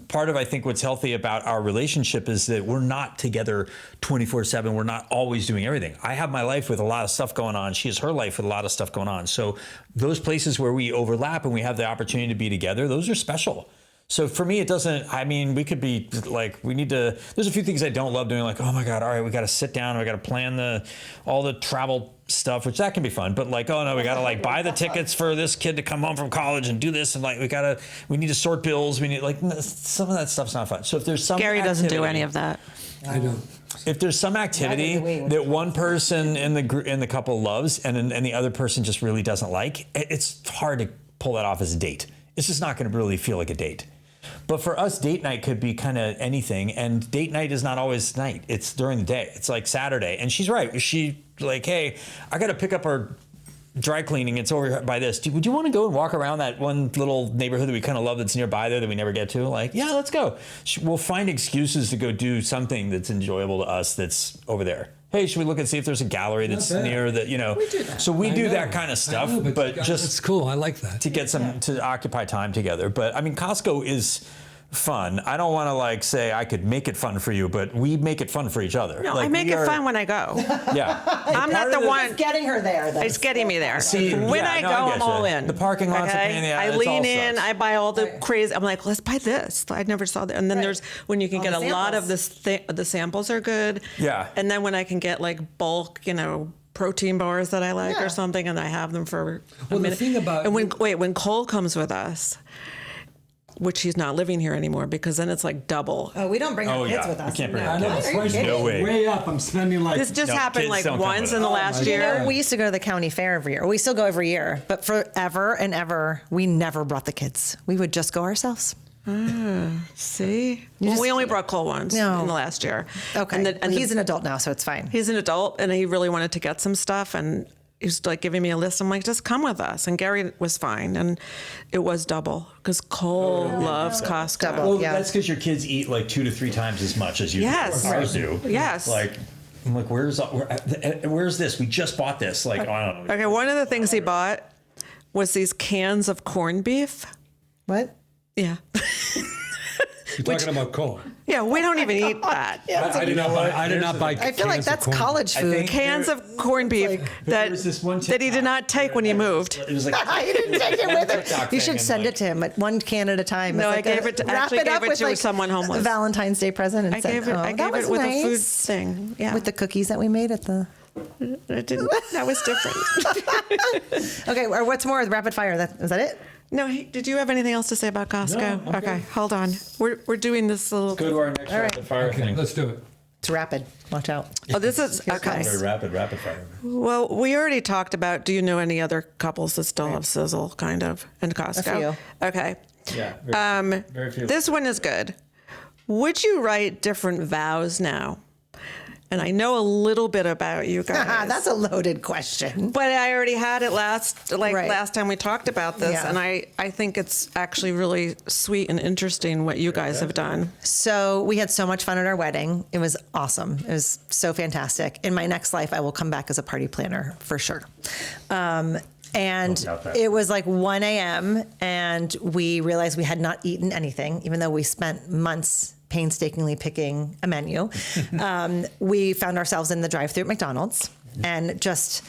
[SPEAKER 4] part of, I think, what's healthy about our relationship is that we're not together 24/7. We're not always doing everything. I have my life with a lot of stuff going on. She has her life with a lot of stuff going on. So those places where we overlap and we have the opportunity to be together, those are special. So for me, it doesn't, I mean, we could be like, there's a few things I don't love doing, like, oh my God, all right, we got to sit down, we got to plan all the travel stuff, which that can be fun, but like, oh no, we got to like buy the tickets for this kid to come home from college and do this, and like, we need to sort bills, we need, like, some of that stuff's not fun. So if there's some
[SPEAKER 1] Gary doesn't do any of that.
[SPEAKER 2] I don't.
[SPEAKER 4] If there's some activity that one person in the couple loves and the other person just really doesn't like, it's hard to pull that off as a date. It's just not going to really feel like a date. But for us, date night could be kind of anything. And date night is not always night. It's during the day. It's like Saturday. And she's right. She like, hey, I got to pick up our dry cleaning. It's over by this. Would you want to go and walk around that one little neighborhood that we kind of love that's nearby there that we never get to? Like, yeah, let's go. We'll find excuses to go do something that's enjoyable to us that's over there. Hey, should we look and see if there's a gallery that's near that, you know?
[SPEAKER 2] We do that.
[SPEAKER 4] So we do
[SPEAKER 2] know.
[SPEAKER 4] that kind of stuff,
[SPEAKER 2] I know,
[SPEAKER 4] but just
[SPEAKER 2] it's cool. I like that.
[SPEAKER 4] to get to occupy time together. But I mean, Costco is fun. I don't want to like say I could make it fun for you, but we make it fun for each other.
[SPEAKER 1] No,
[SPEAKER 4] like,
[SPEAKER 1] I make it fun when I go.
[SPEAKER 4] Yeah.
[SPEAKER 1] I'm not the one.
[SPEAKER 3] Getting her there.
[SPEAKER 1] It's getting me there.
[SPEAKER 4] See,
[SPEAKER 1] when
[SPEAKER 4] yeah,
[SPEAKER 1] I
[SPEAKER 4] no,
[SPEAKER 1] go,
[SPEAKER 4] I
[SPEAKER 1] I'm
[SPEAKER 4] get
[SPEAKER 1] all
[SPEAKER 4] you.
[SPEAKER 1] in.
[SPEAKER 4] The parking lot's a pain in the ass.
[SPEAKER 1] I
[SPEAKER 4] It's
[SPEAKER 1] lean
[SPEAKER 4] all
[SPEAKER 1] in.
[SPEAKER 4] sucks.
[SPEAKER 1] I buy all the crazy. I'm like, let's buy this. I never saw that. And then there's when you can
[SPEAKER 3] All
[SPEAKER 1] get
[SPEAKER 3] the
[SPEAKER 1] a lot of
[SPEAKER 3] samples.
[SPEAKER 1] the samples are good.
[SPEAKER 4] Yeah.
[SPEAKER 1] And then when I can get like bulk, protein bars that I like
[SPEAKER 3] Yeah.
[SPEAKER 1] or something, and I have them for a
[SPEAKER 2] Well, the
[SPEAKER 1] minute.
[SPEAKER 2] thing about-
[SPEAKER 1] and when Cole comes with us, which he's not living here anymore, because then it's like double.
[SPEAKER 3] Oh, we don't bring our
[SPEAKER 4] Oh,
[SPEAKER 3] kids
[SPEAKER 4] yeah.
[SPEAKER 3] with
[SPEAKER 4] We
[SPEAKER 3] us.
[SPEAKER 4] can't bring
[SPEAKER 3] No.
[SPEAKER 4] our
[SPEAKER 2] I know
[SPEAKER 4] kids.
[SPEAKER 2] the price is
[SPEAKER 4] No way.
[SPEAKER 2] way up. I'm spending like.
[SPEAKER 1] This just
[SPEAKER 4] No,
[SPEAKER 1] happened
[SPEAKER 4] kids
[SPEAKER 1] like
[SPEAKER 4] don't come
[SPEAKER 1] once
[SPEAKER 4] with
[SPEAKER 1] in the
[SPEAKER 4] us.
[SPEAKER 1] last
[SPEAKER 2] my
[SPEAKER 1] year.
[SPEAKER 2] God.
[SPEAKER 3] We used to go to the county fair every year. We still go every year, but forever and ever, we never brought the kids. We would just go ourselves.
[SPEAKER 1] See? Well, we only brought Cole once
[SPEAKER 3] No.
[SPEAKER 1] in the last year.
[SPEAKER 3] Okay.
[SPEAKER 1] And
[SPEAKER 3] He's an adult now, so it's fine.
[SPEAKER 1] he's an adult, and he really wanted to get some stuff, and he was like giving me a list. I'm like, just come with us. And Gary was fine, and it was double because Cole loves Costco.
[SPEAKER 3] Double.
[SPEAKER 4] Well,
[SPEAKER 3] Yeah.
[SPEAKER 4] that's because your kids eat like 2 to 3 times as much as you
[SPEAKER 1] Yes.
[SPEAKER 4] do. Ours do.
[SPEAKER 1] Yes.
[SPEAKER 4] Like, I'm like, where's this? We just bought this. Like, I don't know.
[SPEAKER 1] Okay, one of the things he bought was these cans of corned beef.
[SPEAKER 3] What?
[SPEAKER 1] Yeah.
[SPEAKER 2] You're talking about Cole.
[SPEAKER 1] Yeah, we don't even eat that.
[SPEAKER 2] I did not buy. I did not buy.
[SPEAKER 3] I feel like
[SPEAKER 2] cans of
[SPEAKER 3] that's
[SPEAKER 2] corn.
[SPEAKER 3] college food.
[SPEAKER 4] think-
[SPEAKER 1] Cans of corned beef
[SPEAKER 4] there was this one
[SPEAKER 1] that he did not take when he moved.
[SPEAKER 4] It was like
[SPEAKER 3] You didn't take it with
[SPEAKER 4] TikTok
[SPEAKER 3] him. You should
[SPEAKER 4] thing,
[SPEAKER 3] send
[SPEAKER 4] and
[SPEAKER 3] it to him, one can at a time.
[SPEAKER 1] No,
[SPEAKER 3] It's
[SPEAKER 1] I gave
[SPEAKER 3] a-
[SPEAKER 1] it to-
[SPEAKER 3] wrap
[SPEAKER 1] actually
[SPEAKER 3] it
[SPEAKER 1] gave
[SPEAKER 3] up
[SPEAKER 1] it
[SPEAKER 3] with,
[SPEAKER 1] to
[SPEAKER 3] like,
[SPEAKER 1] someone homeless.
[SPEAKER 3] a Valentine's Day present. And
[SPEAKER 1] I
[SPEAKER 3] said,
[SPEAKER 1] gave it.
[SPEAKER 3] "Oh,
[SPEAKER 1] I
[SPEAKER 3] that
[SPEAKER 1] gave
[SPEAKER 3] was
[SPEAKER 1] it with a food
[SPEAKER 3] nice."
[SPEAKER 1] thing. Yeah,
[SPEAKER 3] With the cookies that we made at the.
[SPEAKER 1] it didn't. That was different.
[SPEAKER 3] Okay, or what's more? Rapid fire. Is that it?
[SPEAKER 1] No, did you have anything else to say about Costco?
[SPEAKER 4] No, I'm
[SPEAKER 1] okay,
[SPEAKER 4] good.
[SPEAKER 1] hold on. We're doing this little.
[SPEAKER 4] Go to our next rapid fire
[SPEAKER 2] Okay,
[SPEAKER 4] thing.
[SPEAKER 2] let's do it.
[SPEAKER 3] It's rapid. Watch out.
[SPEAKER 1] Oh, this is okay.
[SPEAKER 4] Very rapid fire.
[SPEAKER 1] Well, we already talked about. Do you know any other couples that still have sizzle, kind of, in Costco?
[SPEAKER 3] A few.
[SPEAKER 1] Okay.
[SPEAKER 4] Yeah. Very few.
[SPEAKER 1] This one is good. Would you write different vows now? And I know a little bit about you guys.
[SPEAKER 3] That's a loaded question.
[SPEAKER 1] But I already had it last
[SPEAKER 3] Right.
[SPEAKER 1] time we talked about this,
[SPEAKER 3] Yeah.
[SPEAKER 1] and I think it's actually really sweet and interesting what you guys have done.
[SPEAKER 3] So we had so much fun at our wedding. It was awesome. It was so fantastic. In my next life, I will come back as a party planner for sure. And
[SPEAKER 4] doubt that.
[SPEAKER 3] it was like 1 a.m. and we realized we had not eaten anything, even though we spent months painstakingly picking a menu. We found ourselves in the drive-thru at McDonald's and just,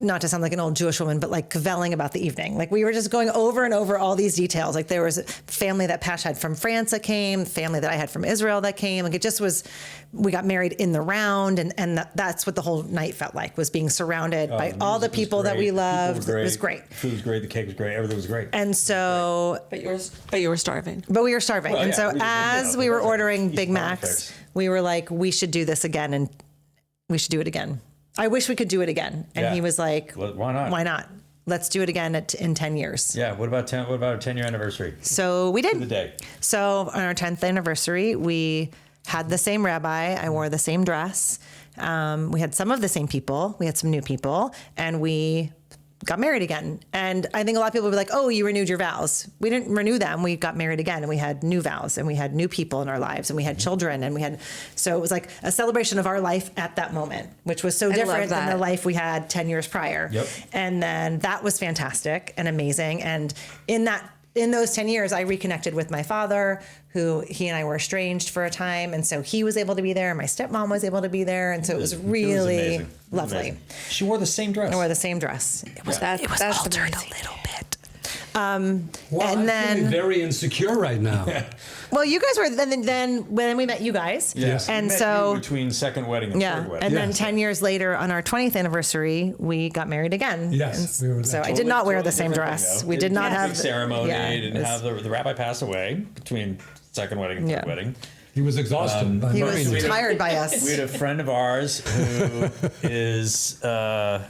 [SPEAKER 3] not to sound like an old Jewish woman, but like cavelling about the evening. Like we were just going over and over all these details. Like there was a family that Pash had from France that came, family that I had from Israel that came. Like it just was, we got married in the round, and that's what the whole night felt like, was being surrounded by all the people that we loved. It was great.
[SPEAKER 4] Food was great. The cake was great. Everything was great.
[SPEAKER 3] And so,
[SPEAKER 1] But you were starving.
[SPEAKER 3] but we were starving.
[SPEAKER 4] Well,
[SPEAKER 3] and
[SPEAKER 4] yeah,
[SPEAKER 3] so
[SPEAKER 4] we just
[SPEAKER 3] as
[SPEAKER 4] went
[SPEAKER 3] we were
[SPEAKER 4] out.
[SPEAKER 3] ordering
[SPEAKER 4] Eat
[SPEAKER 3] Big
[SPEAKER 4] the
[SPEAKER 3] Macs,
[SPEAKER 4] perfect.
[SPEAKER 3] we were like, we should do this again, and we should do it again. I wish we could do it again. And
[SPEAKER 4] Yeah.
[SPEAKER 3] he was like,
[SPEAKER 4] Well, why not?
[SPEAKER 3] Why not? Let's do it again in 10 years.
[SPEAKER 4] Yeah. What about our 10-year anniversary?
[SPEAKER 3] So we did.
[SPEAKER 4] The day.
[SPEAKER 3] So on our 10th anniversary, we had the same rabbi. I wore the same dress. We had some of the same people. We had some new people, and we got married again. And I think a lot of people would be like, oh, you renewed your vows. We didn't renew them. We got married again, and we had new vows, and we had new people in our lives, and we had children, and so it was like a celebration of our life at that moment, which was so
[SPEAKER 1] love
[SPEAKER 3] different than
[SPEAKER 1] that.
[SPEAKER 3] the life we had 10 years prior.
[SPEAKER 4] Yep.
[SPEAKER 3] And then that was fantastic and amazing. And in those 10 years, I reconnected with my father, who he and I were estranged for a time. And so he was able to be there, and my stepmom was able to be there. And so it was really
[SPEAKER 4] amazing.
[SPEAKER 3] lovely.
[SPEAKER 4] Amazing. She wore the same dress.
[SPEAKER 3] I wore the same dress. It was,
[SPEAKER 1] That's
[SPEAKER 3] altered a
[SPEAKER 1] amazing.
[SPEAKER 3] little bit.
[SPEAKER 2] Well,
[SPEAKER 3] And
[SPEAKER 2] I'm
[SPEAKER 3] then-
[SPEAKER 2] feeling very insecure right now.
[SPEAKER 3] Well, you guys were, then when we met you guys.
[SPEAKER 2] Yes.
[SPEAKER 3] And
[SPEAKER 4] We met
[SPEAKER 3] so,
[SPEAKER 4] you between second wedding and
[SPEAKER 3] yeah.
[SPEAKER 4] third wedding.
[SPEAKER 3] And then
[SPEAKER 2] Yeah.
[SPEAKER 3] 10 years later, on our 20th anniversary, we got married again.
[SPEAKER 2] Yes,
[SPEAKER 3] And
[SPEAKER 2] we were
[SPEAKER 3] so
[SPEAKER 2] there.
[SPEAKER 3] I did not wear the
[SPEAKER 4] Totally
[SPEAKER 3] same
[SPEAKER 4] different
[SPEAKER 3] dress.
[SPEAKER 4] thing, though.
[SPEAKER 3] We did not
[SPEAKER 4] Big
[SPEAKER 3] have
[SPEAKER 4] ceremony.
[SPEAKER 3] Yeah,
[SPEAKER 4] Didn't
[SPEAKER 3] it was-
[SPEAKER 4] have the rabbi pass away between second wedding and third
[SPEAKER 3] Yeah.
[SPEAKER 4] wedding.
[SPEAKER 2] He was exhausted. by
[SPEAKER 3] He
[SPEAKER 2] marrying
[SPEAKER 3] was
[SPEAKER 2] me.
[SPEAKER 3] tired by us.
[SPEAKER 4] We had a friend of ours who is how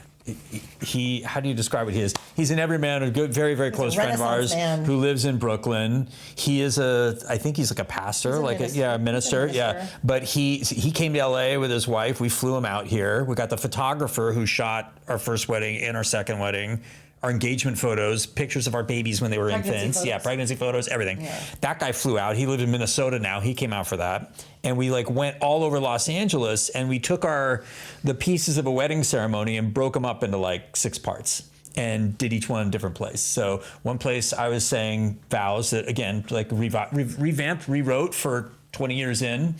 [SPEAKER 4] do you describe what he is? He's an everyman, a good, very, very close friend of
[SPEAKER 3] Renaissance
[SPEAKER 4] ours
[SPEAKER 3] man.
[SPEAKER 4] who lives in Brooklyn. He is I think he's like a pastor,
[SPEAKER 3] a
[SPEAKER 4] like
[SPEAKER 3] minister.
[SPEAKER 4] a minister,
[SPEAKER 3] He's a
[SPEAKER 4] yeah.
[SPEAKER 3] minister.
[SPEAKER 4] But he came to LA with his wife. We flew him out here. We got the photographer who shot our first wedding and our second wedding. Our engagement photos, pictures of our babies when they were
[SPEAKER 3] Pregnancy
[SPEAKER 4] infants.
[SPEAKER 3] photos.
[SPEAKER 4] Yeah, pregnancy photos, everything.
[SPEAKER 3] Yeah.
[SPEAKER 4] That guy flew out. He lived in Minnesota now. He came out for that. And we like went all over Los Angeles, and we took the pieces of a wedding ceremony and broke them up into like 6 parts and did each one in a different place. So one place I was saying vows that, again, like revamped, rewrote for 20 years in.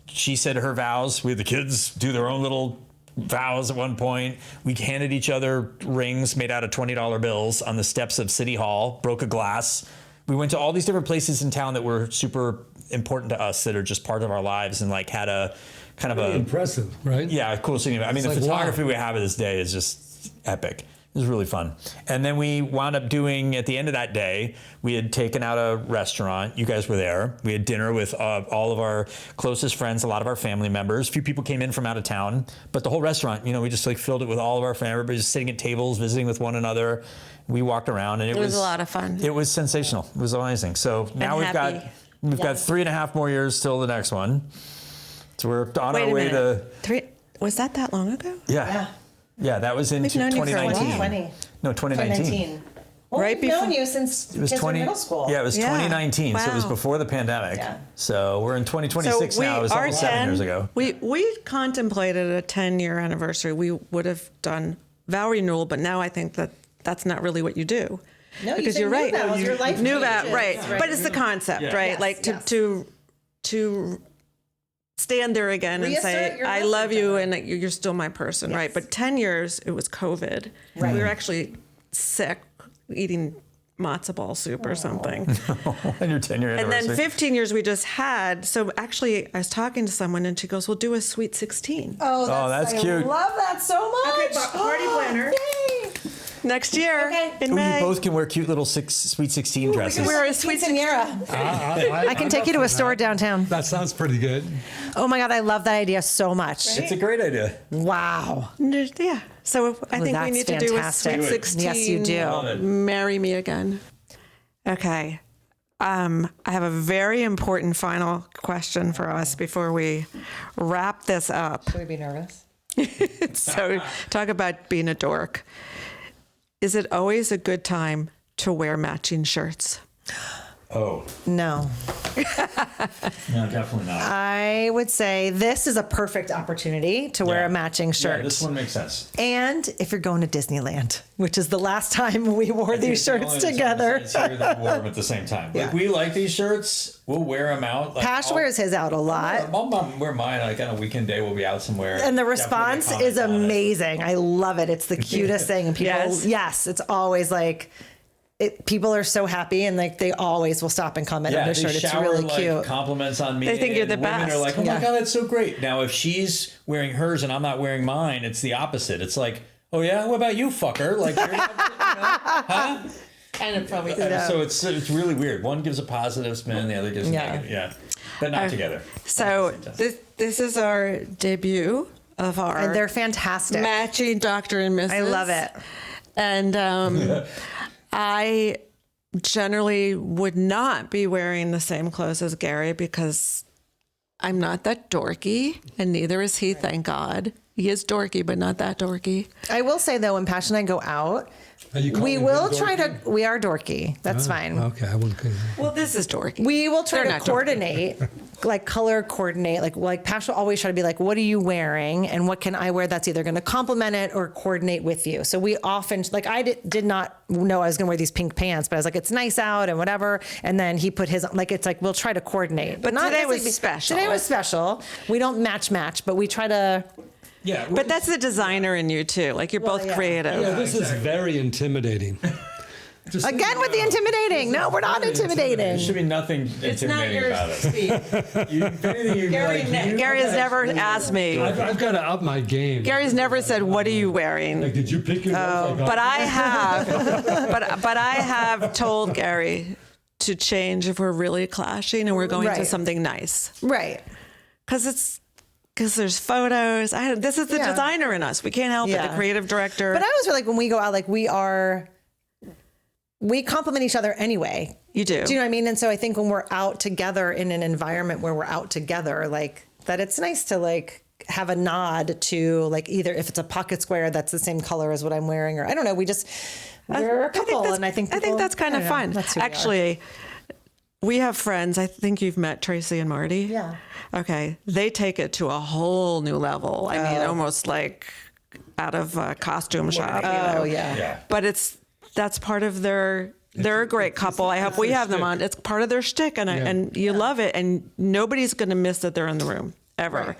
[SPEAKER 4] She said her vows. We had the kids do their own little vows at one point. We handed each other rings made out of $20 bills on the steps of City Hall, broke a glass. We went to all these different places in town that were super important to us, that are just part of our lives, and like had a kind of
[SPEAKER 2] Impressive, right?
[SPEAKER 4] yeah, cool scene. I mean, the
[SPEAKER 2] like,
[SPEAKER 4] photography
[SPEAKER 2] wow.
[SPEAKER 4] we have of this day is just epic. It was really fun. And then we wound up doing, at the end of that day, we had taken out a restaurant. You guys were there. We had dinner with all of our closest friends, a lot of our family members. A few people came in from out of town, but the whole restaurant, we just like filled it with all of our family. Everybody was sitting at tables, visiting with one another. We walked around, and it
[SPEAKER 1] was a lot of fun.
[SPEAKER 4] It was sensational. It was amazing. So now we've got
[SPEAKER 1] happy.
[SPEAKER 4] 3.5 more years till the next one. So we're on
[SPEAKER 1] Wait
[SPEAKER 4] our
[SPEAKER 1] a
[SPEAKER 4] way
[SPEAKER 1] minute.
[SPEAKER 4] to.
[SPEAKER 1] Was that long ago?
[SPEAKER 4] Yeah, that was in
[SPEAKER 1] We've known you for a while.
[SPEAKER 4] 2019. No, 2019.
[SPEAKER 3] Well,
[SPEAKER 1] Right
[SPEAKER 3] we've known
[SPEAKER 1] before-
[SPEAKER 3] you since
[SPEAKER 4] It was
[SPEAKER 3] kids were
[SPEAKER 4] 20.
[SPEAKER 3] middle school.
[SPEAKER 4] Yeah, it was
[SPEAKER 1] Yeah.
[SPEAKER 4] 2019, so it was
[SPEAKER 1] Wow.
[SPEAKER 4] before the pandemic.
[SPEAKER 3] Yeah.
[SPEAKER 4] So we're in 2026 now. It was
[SPEAKER 1] our
[SPEAKER 4] almost 7 years ago.
[SPEAKER 1] We contemplated a 10-year anniversary. We would have done vow renewal, but now I think that's not really what you do.
[SPEAKER 3] No,
[SPEAKER 1] because
[SPEAKER 3] said
[SPEAKER 1] you're
[SPEAKER 3] new
[SPEAKER 1] right.
[SPEAKER 3] vows, your life
[SPEAKER 1] New vow,
[SPEAKER 3] changes.
[SPEAKER 1] right? But it's the concept,
[SPEAKER 4] Yeah.
[SPEAKER 1] right?
[SPEAKER 3] Yes,
[SPEAKER 1] like
[SPEAKER 3] yes.
[SPEAKER 1] to stand there again and
[SPEAKER 3] Reassert
[SPEAKER 1] say,
[SPEAKER 3] your
[SPEAKER 1] "I love
[SPEAKER 3] message
[SPEAKER 1] you,"
[SPEAKER 3] of it.
[SPEAKER 1] and that you're still my person, right?
[SPEAKER 3] Yes.
[SPEAKER 1] But 10 years, it was COVID.
[SPEAKER 3] Right.
[SPEAKER 1] We were actually sick, eating matzo ball soup or something.
[SPEAKER 4] And your 10-year
[SPEAKER 1] And
[SPEAKER 4] anniversary.
[SPEAKER 1] then 15 years we just had. So actually, I was talking to someone, and she goes, "We'll do a sweet 16."
[SPEAKER 3] Oh,
[SPEAKER 4] that's
[SPEAKER 3] I
[SPEAKER 4] cute.
[SPEAKER 3] love that so much.
[SPEAKER 1] Okay, party planner.
[SPEAKER 3] Yay.
[SPEAKER 1] next year in
[SPEAKER 4] Ooh,
[SPEAKER 1] May.
[SPEAKER 4] you both can wear cute little Sweet 16 dresses.
[SPEAKER 1] Wear a sweet
[SPEAKER 3] Quinceañera. I can take you to a store downtown.
[SPEAKER 2] That sounds pretty good.
[SPEAKER 3] Oh my God, I love that idea so much.
[SPEAKER 4] It's a great idea.
[SPEAKER 3] Wow.
[SPEAKER 1] Yeah. So I think we
[SPEAKER 3] that's
[SPEAKER 1] need to do a
[SPEAKER 3] fantastic.
[SPEAKER 1] Sweet 16.
[SPEAKER 3] Yes, you do.
[SPEAKER 1] Marry me again. Okay. I have a very important final question for us before we wrap this up.
[SPEAKER 3] Should we be nervous?
[SPEAKER 1] So talk about being a dork. Is it always a good time to wear matching shirts?
[SPEAKER 4] Oh,
[SPEAKER 3] No.
[SPEAKER 4] no, definitely not.
[SPEAKER 3] I would say this is a perfect opportunity to wear
[SPEAKER 4] Yeah.
[SPEAKER 3] a matching shirt.
[SPEAKER 4] Yeah, this one makes sense.
[SPEAKER 3] And if you're going to Disneyland, which is the last time we wore these shirts together.
[SPEAKER 4] It's here that we wore them at the same time. Like, we like these shirts. We'll wear them out. Like,
[SPEAKER 3] Pash wears his out a lot.
[SPEAKER 4] I'll wear mine like on a weekend day. We'll be out somewhere.
[SPEAKER 3] And the
[SPEAKER 4] Definitely
[SPEAKER 3] response
[SPEAKER 4] comment
[SPEAKER 3] is
[SPEAKER 4] on it.
[SPEAKER 3] amazing. I love it. It's the cutest thing. And people,
[SPEAKER 1] Yes.
[SPEAKER 3] it's always like, people are so happy and like they always will stop and comment on
[SPEAKER 4] Yeah,
[SPEAKER 3] her
[SPEAKER 4] they
[SPEAKER 3] shirt. It's
[SPEAKER 4] shower,
[SPEAKER 3] really
[SPEAKER 4] like,
[SPEAKER 3] cute.
[SPEAKER 4] compliments on me.
[SPEAKER 1] They think you're
[SPEAKER 4] and
[SPEAKER 1] the
[SPEAKER 4] women
[SPEAKER 1] best.
[SPEAKER 4] are like, oh
[SPEAKER 3] Yeah.
[SPEAKER 4] my God, that's so great. Now, if she's wearing hers and I'm not wearing mine, it's the opposite. It's like, oh yeah, what about you, fucker? Like, you're not, huh?
[SPEAKER 1] And it probably
[SPEAKER 4] So it's really weird. One gives a positive spin, the other gives a negative. Yeah, but not together.
[SPEAKER 1] So this is our debut of our
[SPEAKER 3] And they're fantastic.
[SPEAKER 1] matching Dr. and Mrs.
[SPEAKER 3] I love it.
[SPEAKER 1] And I generally would not be wearing the same clothes as Gary because I'm not that dorky, and neither is he, thank God. He is dorky, but not that dorky.
[SPEAKER 3] I will say though, when Pash and I go out,
[SPEAKER 2] Are you
[SPEAKER 3] we
[SPEAKER 2] calling
[SPEAKER 3] will
[SPEAKER 2] him
[SPEAKER 3] try
[SPEAKER 2] dorky?
[SPEAKER 3] to, we are dorky. That's fine.
[SPEAKER 2] Okay, I wouldn't.
[SPEAKER 1] Well, this is dorky.
[SPEAKER 3] We will try
[SPEAKER 1] They're
[SPEAKER 3] to
[SPEAKER 1] not dorky.
[SPEAKER 3] coordinate, like color coordinate. Like Pash will always try to be like, what are you wearing? And what can I wear that's either going to complement it or coordinate with you? So we often, like I did not know I was going to wear these pink pants, but I was like, it's nice out and whatever. And then he put his, like, it's like, we'll try to coordinate. But not
[SPEAKER 1] today was
[SPEAKER 3] necessarily-
[SPEAKER 1] special.
[SPEAKER 3] Today was special. We don't match, but we try to,
[SPEAKER 4] Yeah,
[SPEAKER 1] But that's the designer in you too. Like you're both
[SPEAKER 3] yeah.
[SPEAKER 1] creative.
[SPEAKER 2] Yeah, this is very intimidating.
[SPEAKER 3] again with the intimidating. No, we're not
[SPEAKER 4] there
[SPEAKER 3] intimidating.
[SPEAKER 4] should be nothing intimidating about it. You, if anything, you'd be like,
[SPEAKER 1] Gary has never asked me.
[SPEAKER 2] I've got to up my game.
[SPEAKER 1] Gary's never said, "What are you wearing?"
[SPEAKER 2] Like, did you pick your nose?
[SPEAKER 1] But I have, but I have told Gary to change if we're really clashing and we're going to
[SPEAKER 3] Right.
[SPEAKER 1] something nice,
[SPEAKER 3] Right.
[SPEAKER 1] because there's photos. This is the
[SPEAKER 3] Yeah.
[SPEAKER 1] designer in us. We can't help it.
[SPEAKER 3] Yeah.
[SPEAKER 1] The creative director.
[SPEAKER 3] But I always feel like when we go out, like we complement each other anyway.
[SPEAKER 1] You do.
[SPEAKER 3] Do you know what I mean? And so I think when we're out together in an environment where we're out together, like that, it's nice to like have a nod to like either if it's a pocket square that's the same color as what I'm wearing, or I don't know. We're a couple, and I think
[SPEAKER 1] that's kind of fun.
[SPEAKER 3] That's who we are.
[SPEAKER 1] Actually, we have friends. I think you've met Tracy and Marty.
[SPEAKER 3] Yeah.
[SPEAKER 1] Okay. They take it to a whole new level. I mean, almost like out of a costume shop.
[SPEAKER 3] Oh yeah.
[SPEAKER 4] yeah.
[SPEAKER 1] But that's part of they're a great couple. I hope we have them on. It's part of their shtick, and you love it, and nobody's going to miss that they're in the room ever.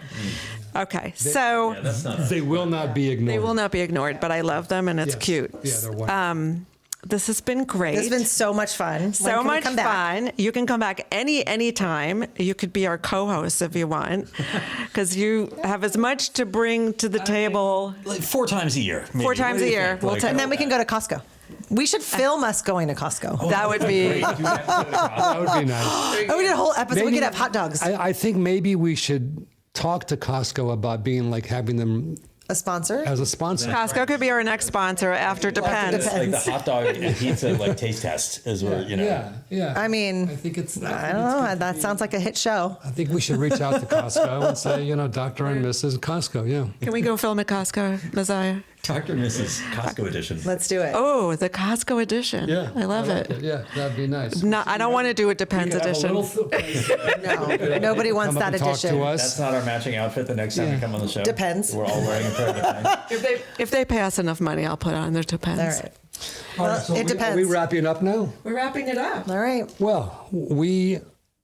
[SPEAKER 1] Okay, so
[SPEAKER 4] Yeah, that's not.
[SPEAKER 2] They will not be ignored.
[SPEAKER 1] they will not be ignored, but I love them, and it's
[SPEAKER 2] Yes.
[SPEAKER 1] cute.
[SPEAKER 2] Yeah, they're wonderful.
[SPEAKER 1] This has been great.
[SPEAKER 3] It's been so much fun.
[SPEAKER 1] so much fun. You can come back any time. You could be our co-host if you want, because you have as much to bring to the table.
[SPEAKER 4] Like 4 times a year. Maybe.
[SPEAKER 1] 4 times
[SPEAKER 4] What do
[SPEAKER 1] a
[SPEAKER 4] you
[SPEAKER 1] year.
[SPEAKER 4] think?
[SPEAKER 1] We'll
[SPEAKER 4] Like,
[SPEAKER 1] take-
[SPEAKER 3] And then we can go to Costco. We should film us going to Costco.
[SPEAKER 1] That would be.
[SPEAKER 2] That would be nice.
[SPEAKER 3] Oh, we did a whole episode. we
[SPEAKER 2] Maybe-
[SPEAKER 3] could have hot dogs.
[SPEAKER 2] I think maybe we should talk to Costco about being like having them
[SPEAKER 3] A sponsor.
[SPEAKER 2] as a sponsor.
[SPEAKER 1] Costco could be our next sponsor after Depends.
[SPEAKER 4] It's like the hot dog and pizza like taste test is where
[SPEAKER 2] Yeah.
[SPEAKER 3] I mean,
[SPEAKER 2] I think it's.
[SPEAKER 3] I don't know. That sounds like a hit show.
[SPEAKER 2] I think we should reach out to Costco and say, Dr. and Mrs. Costco. Yeah.
[SPEAKER 1] Can we go film at Costco, Messiah?
[SPEAKER 4] Dr. and Mrs. Costco edition.
[SPEAKER 3] Let's do it.
[SPEAKER 1] Oh, the Costco edition.
[SPEAKER 2] Yeah.
[SPEAKER 1] I love
[SPEAKER 2] like
[SPEAKER 1] it.
[SPEAKER 2] Yeah, that'd be nice.
[SPEAKER 1] No, I don't want to do a Depends
[SPEAKER 2] Have a
[SPEAKER 1] edition.
[SPEAKER 2] little-
[SPEAKER 3] No, nobody wants
[SPEAKER 2] Come up
[SPEAKER 3] that
[SPEAKER 2] and talk
[SPEAKER 3] edition.
[SPEAKER 2] to us.
[SPEAKER 4] That's not our matching outfit the next time
[SPEAKER 2] Yeah.
[SPEAKER 4] we come on the show.
[SPEAKER 3] Depends.
[SPEAKER 4] We're all wearing a pair of Depends.
[SPEAKER 1] If they pay us enough money, I'll put on their Depends.
[SPEAKER 3] All right.
[SPEAKER 2] All right, so
[SPEAKER 3] it
[SPEAKER 2] Are we
[SPEAKER 3] depends.
[SPEAKER 2] wrapping up now?
[SPEAKER 1] We're wrapping it up.
[SPEAKER 3] All right.
[SPEAKER 2] Well, we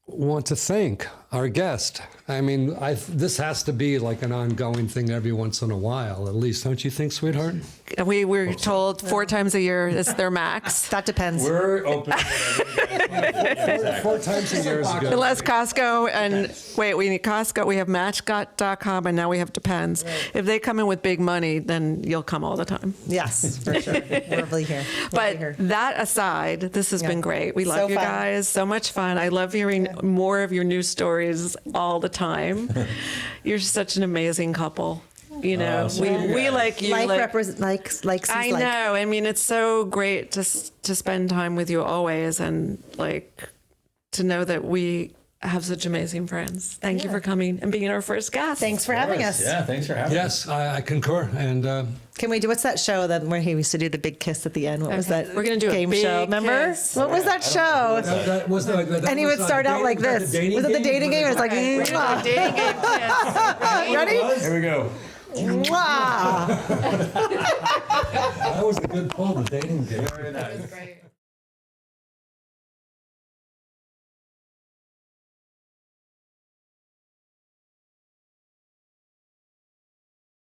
[SPEAKER 2] want to thank our guest. I mean, this has to be like an ongoing thing every once in a while, at least, don't you think, sweetheart?
[SPEAKER 1] We're told 4 times a year is their max.
[SPEAKER 3] That depends.
[SPEAKER 4] We're open.
[SPEAKER 2] 4 times a year is good.
[SPEAKER 1] Unless Costco we need Costco. We have Match.com and now we have Depends. If they come in with big money, then you'll come all the time.
[SPEAKER 3] Yes, for sure. We're really here.
[SPEAKER 1] But that aside, this has been great. We love
[SPEAKER 3] So
[SPEAKER 1] you
[SPEAKER 3] fun.
[SPEAKER 1] guys. So much fun. I love hearing more of your news stories all the time. You're such an amazing couple. You know, we like you.
[SPEAKER 3] Like
[SPEAKER 1] I know. I mean, it's so great to spend time with you always, and like to know that we have such amazing friends. Thank you for coming and being our first guest.
[SPEAKER 3] Thanks for having us.
[SPEAKER 4] Yeah, thanks for having us.
[SPEAKER 2] Yes, I concur. And
[SPEAKER 3] Can we do, what's that show that where he used to do the big kiss at the end? What was
[SPEAKER 1] Okay.
[SPEAKER 3] that?
[SPEAKER 1] We're gonna do a
[SPEAKER 3] game
[SPEAKER 1] big
[SPEAKER 3] show. Remember?
[SPEAKER 1] kiss.
[SPEAKER 3] What was that show?
[SPEAKER 2] that was the, that
[SPEAKER 3] And he
[SPEAKER 2] was
[SPEAKER 3] would start out like this. Was it the dating game? It was like,
[SPEAKER 1] Okay, we're gonna do a dating game kiss.
[SPEAKER 3] ready?
[SPEAKER 4] Here we go.
[SPEAKER 3] Mwah.
[SPEAKER 2] That was a good pull, the dating game.
[SPEAKER 4] Very nice.
[SPEAKER 1] Great.